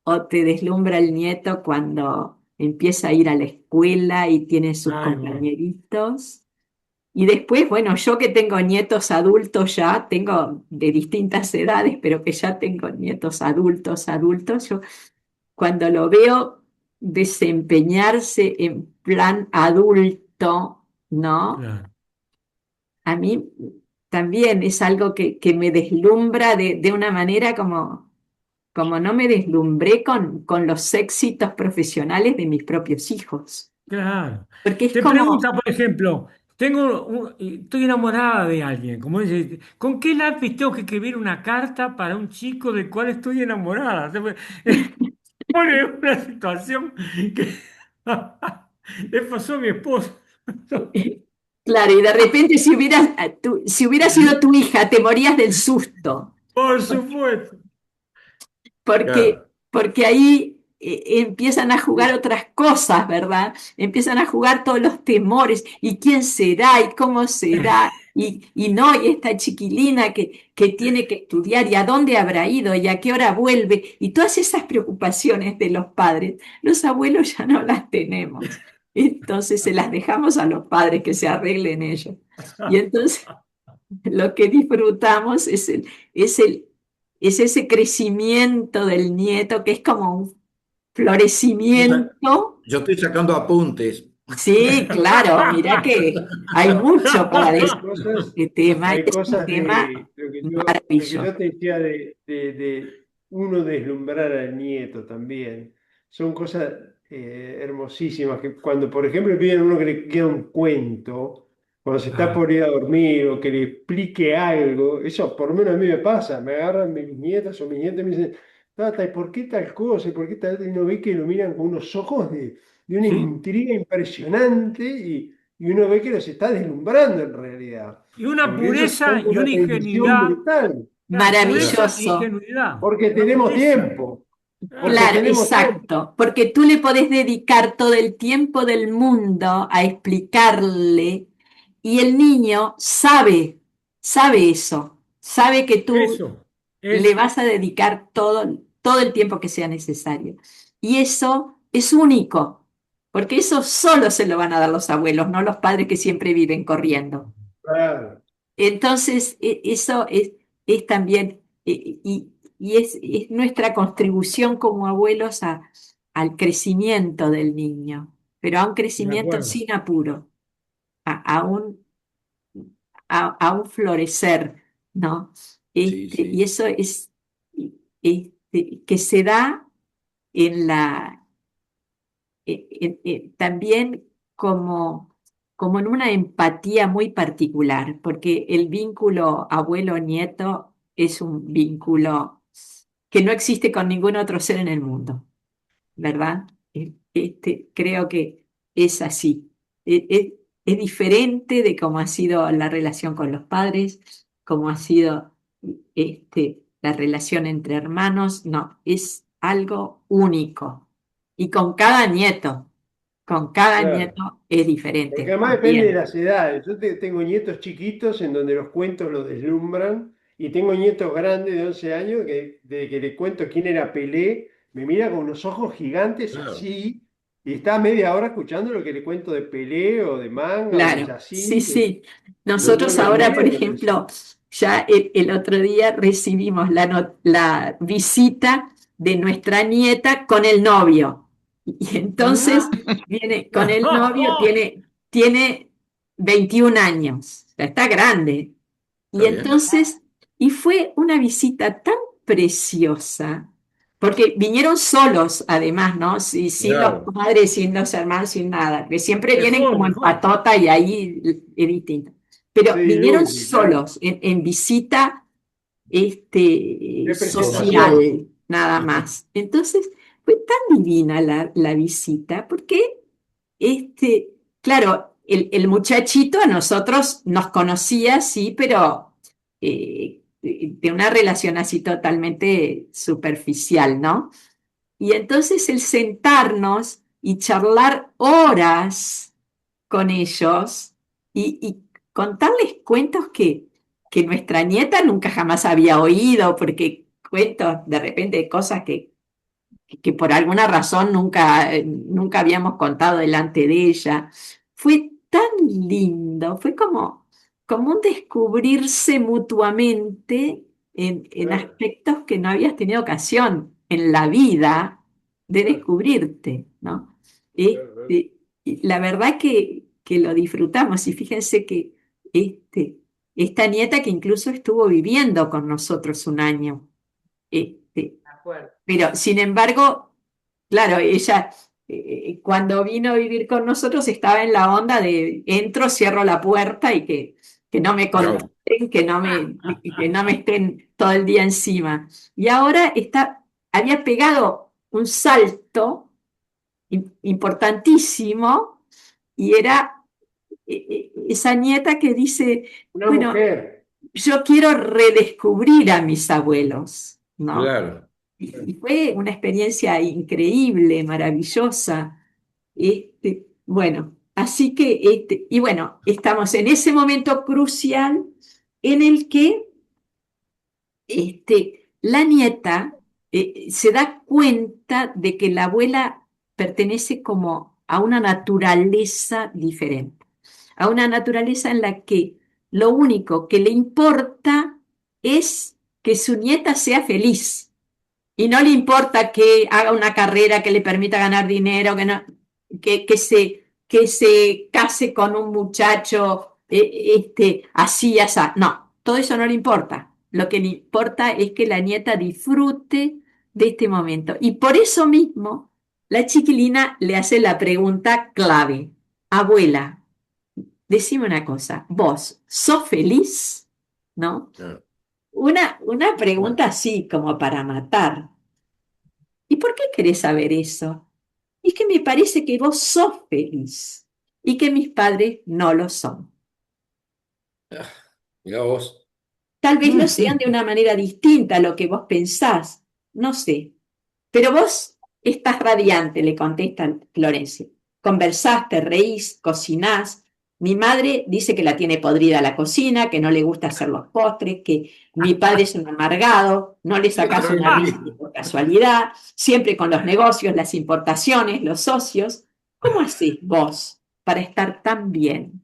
o te deslumbra el nieto cuando empieza a ir a la escuela y tiene sus Ahí va. compañeritos. Y después, bueno, yo que tengo nietos adultos ya, tengo de distintas edades, pero que ya tengo nietos adultos, yo cuando lo veo desempeñarse en plan adulto, ¿no? Claro. A mí también es algo que me deslumbra de una manera como no me deslumbré con los éxitos profesionales de mis propios hijos. Claro. Porque es Te como, pregunta, por ejemplo, estoy enamorada de alguien, como dice, ¿con qué lápiz tengo que escribir una carta para un chico del cual estoy enamorada? Pone una situación que le pasó a mi esposo. claro, y de repente si hubiera sido tu hija, te morías del susto. Por supuesto. porque, Claro. porque ahí empiezan a jugar otras cosas, ¿verdad? Empiezan a jugar todos los temores, y quién será, y cómo será, y no, y esta chiquilina que tiene que estudiar, y a dónde habrá ido, y a qué hora vuelve, y todas esas preocupaciones de los padres, los abuelos ya no las tenemos. Entonces se las dejamos a los padres que se arreglen ellos. Y entonces lo que disfrutamos es el, es ese crecimiento del nieto que es como un O sea, florecimiento. yo estoy sacando apuntes. Sí, claro, mirá que hay mucho para Hay decir cosas, de este tema. hay Es un cosas tema de lo que maravilloso. yo te decía de uno deslumbrar al nieto también. Son cosas hermosísimas que cuando, por ejemplo, piden a uno que le queda un cuento, cuando se está Claro. por ir a dormir o que le explique algo, eso por lo menos a mí me pasa, me agarran mis nietas o mis nietos y me dicen, Tata, ¿y por qué tal cosa? ¿Y por qué tal? Y no ve que lo miran con unos ojos de una Sí. intriga impresionante y uno ve que los está deslumbrando en realidad, Y una porque ellos están pureza con y una una precisión ingenuidad. brutal, Claro, pureza Claro. e Maravilloso. ingenuidad. porque Una tenemos belleza. tiempo, porque Claro. Claro, tenemos tiempo. exacto, porque tú le podés dedicar todo el tiempo del mundo a explicarle y el niño sabe eso, sabe que tú Eso, le eso. vas a dedicar todo el tiempo que sea necesario. Y eso es único, porque eso solo se lo van a dar los abuelos, no los padres que siempre viven corriendo. Claro, Entonces, eso es también, y es nuestra contribución como abuelos al crecimiento del niño, pero a un De crecimiento acuerdo. sin apuro, a un florecer, ¿no? Sí, Y sí. eso es que se da en también como como en una empatía muy particular, porque el vínculo abuelo-nieto es un vínculo que no existe con ningún otro ser en el mundo, ¿verdad? Creo que es así. Es diferente de cómo ha sido la relación con los padres, cómo ha sido la relación entre hermanos. No, es algo único. Y con cada Claro. nieto es Porque diferente además depende de también. las edades. Yo tengo nietos chiquitos en donde los cuentos los deslumbran y tengo nietos grandes de 11 años que desde que le cuento quién era Pelé, me mira con unos ojos gigantes Claro, así y está media hora escuchando lo que le cuento de Pelé o de manga o de Claro, sí, Yacine, que sí. no Nosotros me ahora, por puedo decir. ejemplo, ya el otro día recibimos la visita de nuestra nieta con el novio. Y entonces Ah, viene con el novio, tiene 21 años, o sea, está grande. Y está bien. entonces, y fue una visita tan preciosa, porque vinieron solos, además, ¿no? Sin los Claro, padres, sin los hermanos, sin nada, que siempre vienen Mejor, como en mejor. patota y ahí es distinto. Se Pero vinieron diluye, claro. solos, en visita conocidos. Representación. social, nada más. Entonces, fue tan divina la visita, porque claro, el muchachito a nosotros nos conocía, sí, pero de una relación así totalmente superficial, ¿no? Y entonces el sentarnos y charlar horas con ellos y contarles cuentos que nuestra nieta nunca jamás había oído, porque cuentos de repente de cosas que por alguna razón nunca habíamos contado delante de ella. Fue tan lindo, fue como un descubrirse mutuamente en Claro, aspectos que no habías tenido ocasión en la vida de claro, descubrirte, ¿no? claro, claro. Y la verdad que lo disfrutamos y fíjense que esta nieta que incluso estuvo viviendo con nosotros un año. Este, de acuerdo. pero, sin embargo, claro, ella cuando vino a vivir con nosotros estaba en la onda de entro, cierro la puerta y que no me Chao. contesten, que no me estén todo el día encima. Y ahora había pegado un salto importantísimo y era esa nieta que dice, Una bueno, mujer. yo quiero redescubrir a mis abuelos, ¿no? Claro. Y fue una experiencia increíble, maravillosa. Bueno, así que, y bueno, estamos en ese momento crucial en el que la nieta se da cuenta de que la abuela pertenece como a una naturaleza diferente, a una naturaleza en la que lo único que le importa es que su nieta sea feliz y no le importa que haga una carrera que le permita ganar dinero, que se case con un muchacho así, así. No, todo eso no le importa. Lo que le importa es que la nieta disfrute de este momento. Y por eso mismo, la chiquilina le hace la pregunta clave. Abuela, decime una cosa, ¿vos sos feliz? ¿No? Claro. Una Bueno, pregunta así como para matar. ¿Y por qué querés saber eso? Es que me parece que vos sos feliz y que mis padres no lo son. mirá vos. Tal vez lo sean de una manera distinta a lo que vos pensás, no sé. Pero vos estás radiante, le contesta Florencia. Conversás, te reís, cocinás. Mi madre dice que la tiene podrida la cocina, que no le gusta hacer los postres, que mi padre es un amargado, no le Qué sacás una risa maravilla. ni por casualidad, siempre con los negocios, las importaciones, los socios. ¿Cómo hacés vos para estar tan bien,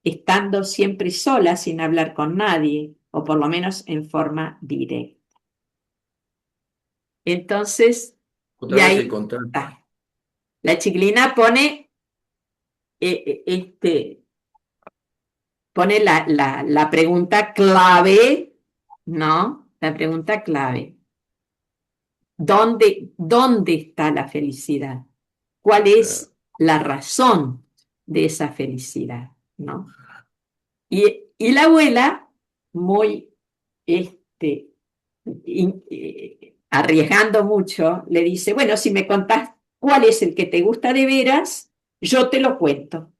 estando siempre sola sin hablar con nadie, o por lo menos en forma directa? Entonces, y Otra vez el ahí contrato. está. La chiquilina pone la pregunta clave, ¿no? La pregunta clave. ¿Dónde está la felicidad? ¿Cuál Claro. es la razón de esa felicidad, ¿no? Y la abuela, muy arriesgando mucho, le dice, bueno, si me contás cuál es el que te gusta de veras, yo te lo cuento.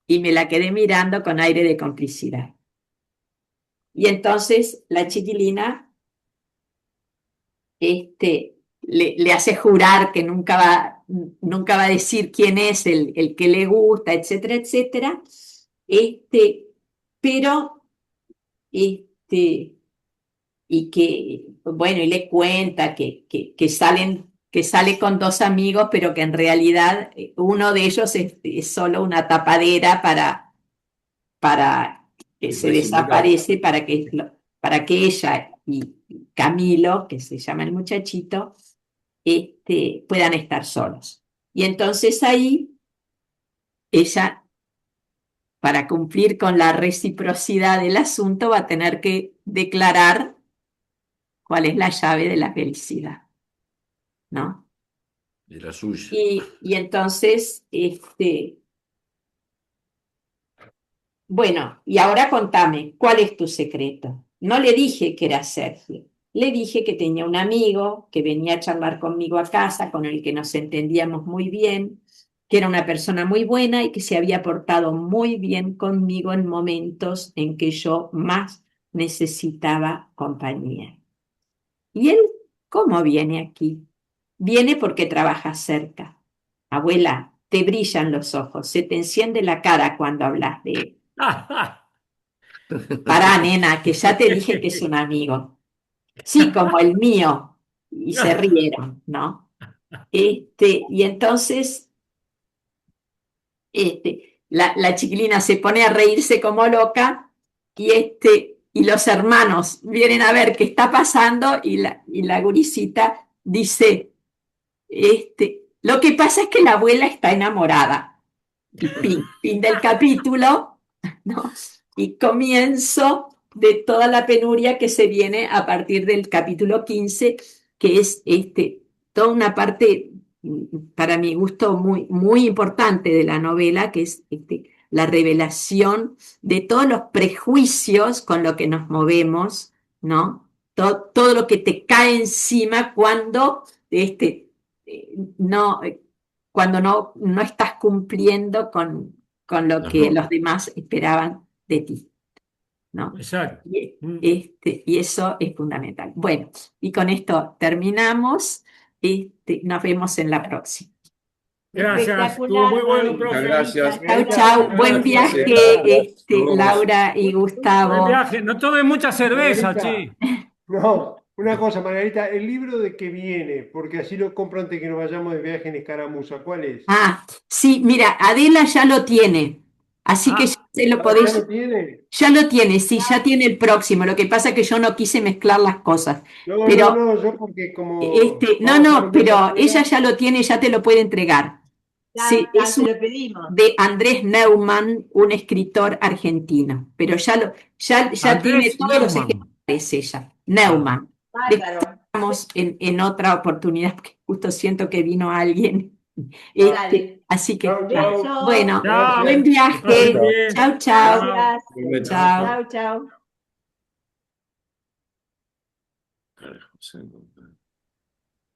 Y me la quedé mirando con aire de complicidad. Y entonces la chiquilina le hace jurar que nunca va a decir quién es el que le gusta, etcétera, etcétera. Pero, y que, bueno, y le cuenta que sale con dos amigos, pero que en realidad uno de ellos es solo una tapadera para que se desaparece, para que ella y Camilo, que se llama el muchachito, puedan estar solos. Y entonces ahí ella, para cumplir con la reciprocidad del asunto, va a tener que declarar cuál es la llave de la felicidad, ¿no? De la suya. Y entonces, bueno, y ahora contame, ¿cuál es tu secreto? No le dije que era Sergio, le dije que tenía un amigo que venía a charlar conmigo a casa, con el que nos entendíamos muy bien, que era una persona muy buena y que se había portado muy bien conmigo en momentos en que yo más necesitaba compañía. ¿Y él cómo viene aquí? Viene porque trabaja cerca. Abuela, te brillan los ojos, se te enciende la cara cuando hablas de él. Pará, nena, que ya te dije que es un amigo. Sí, como el mío. Y se rieron, ¿no? Y entonces la chiquilina se pone a reírse como loca y los hermanos vienen a ver qué está pasando y la gurisita dice, lo que pasa es que la abuela está enamorada. Y fin del capítulo, ¿no? Y comienzo de toda la penuria que se viene a partir del capítulo 15, que es toda una parte, para mi gusto, muy, muy importante de la novela, que es la revelación de todos los prejuicios con los que nos movemos, ¿no? Todo lo que te cae encima no, cuando no estás cumpliendo con lo que los demás esperaban de ti, ¿no? Exacto. Y eso es fundamental. Bueno, y con esto terminamos. Nos vemos en la próxima. Gracias. Estuvo Espectacular, muy bueno, Marita. Muchas profe. gracias. Chau, chau. Buen Gracias. viaje, Todos. Laura y Buen Gustavo. viaje. No tomen mucha cerveza, Margarita, che. no, una cosa, Margarita, el libro de que viene, porque así lo compro antes que nos vayamos de viaje en escaramuza, ¿cuál es? Ah, sí, mira, Adela ya lo tiene. Así que ya Ah, se lo Ah, ¿ya podéis. lo tiene? Ya lo tiene, sí, ya tiene el próximo. Lo que pasa es que yo no quise mezclar las cosas. No, no, Pero, no, yo porque como no, vamos a estar no, un mes pero ella afuera, ya lo tiene, ya te lo puede entregar. Sí, Ya es se lo pedimos. de Andrés Neumann, un escritor argentino. Pero ya tiene Andrés todos los Neumann. ejemplares ella. Ah, Neumann. Después Bárbaro. hablamos en otra oportunidad, porque justo siento que vino alguien. Dale. Así que, chau, chau, bueno, chao. buen gracias. Que pasen viaje. bien. Chau, chau. Chao. Gracias. Igualmente. Chao. Chau, chau. Carajo,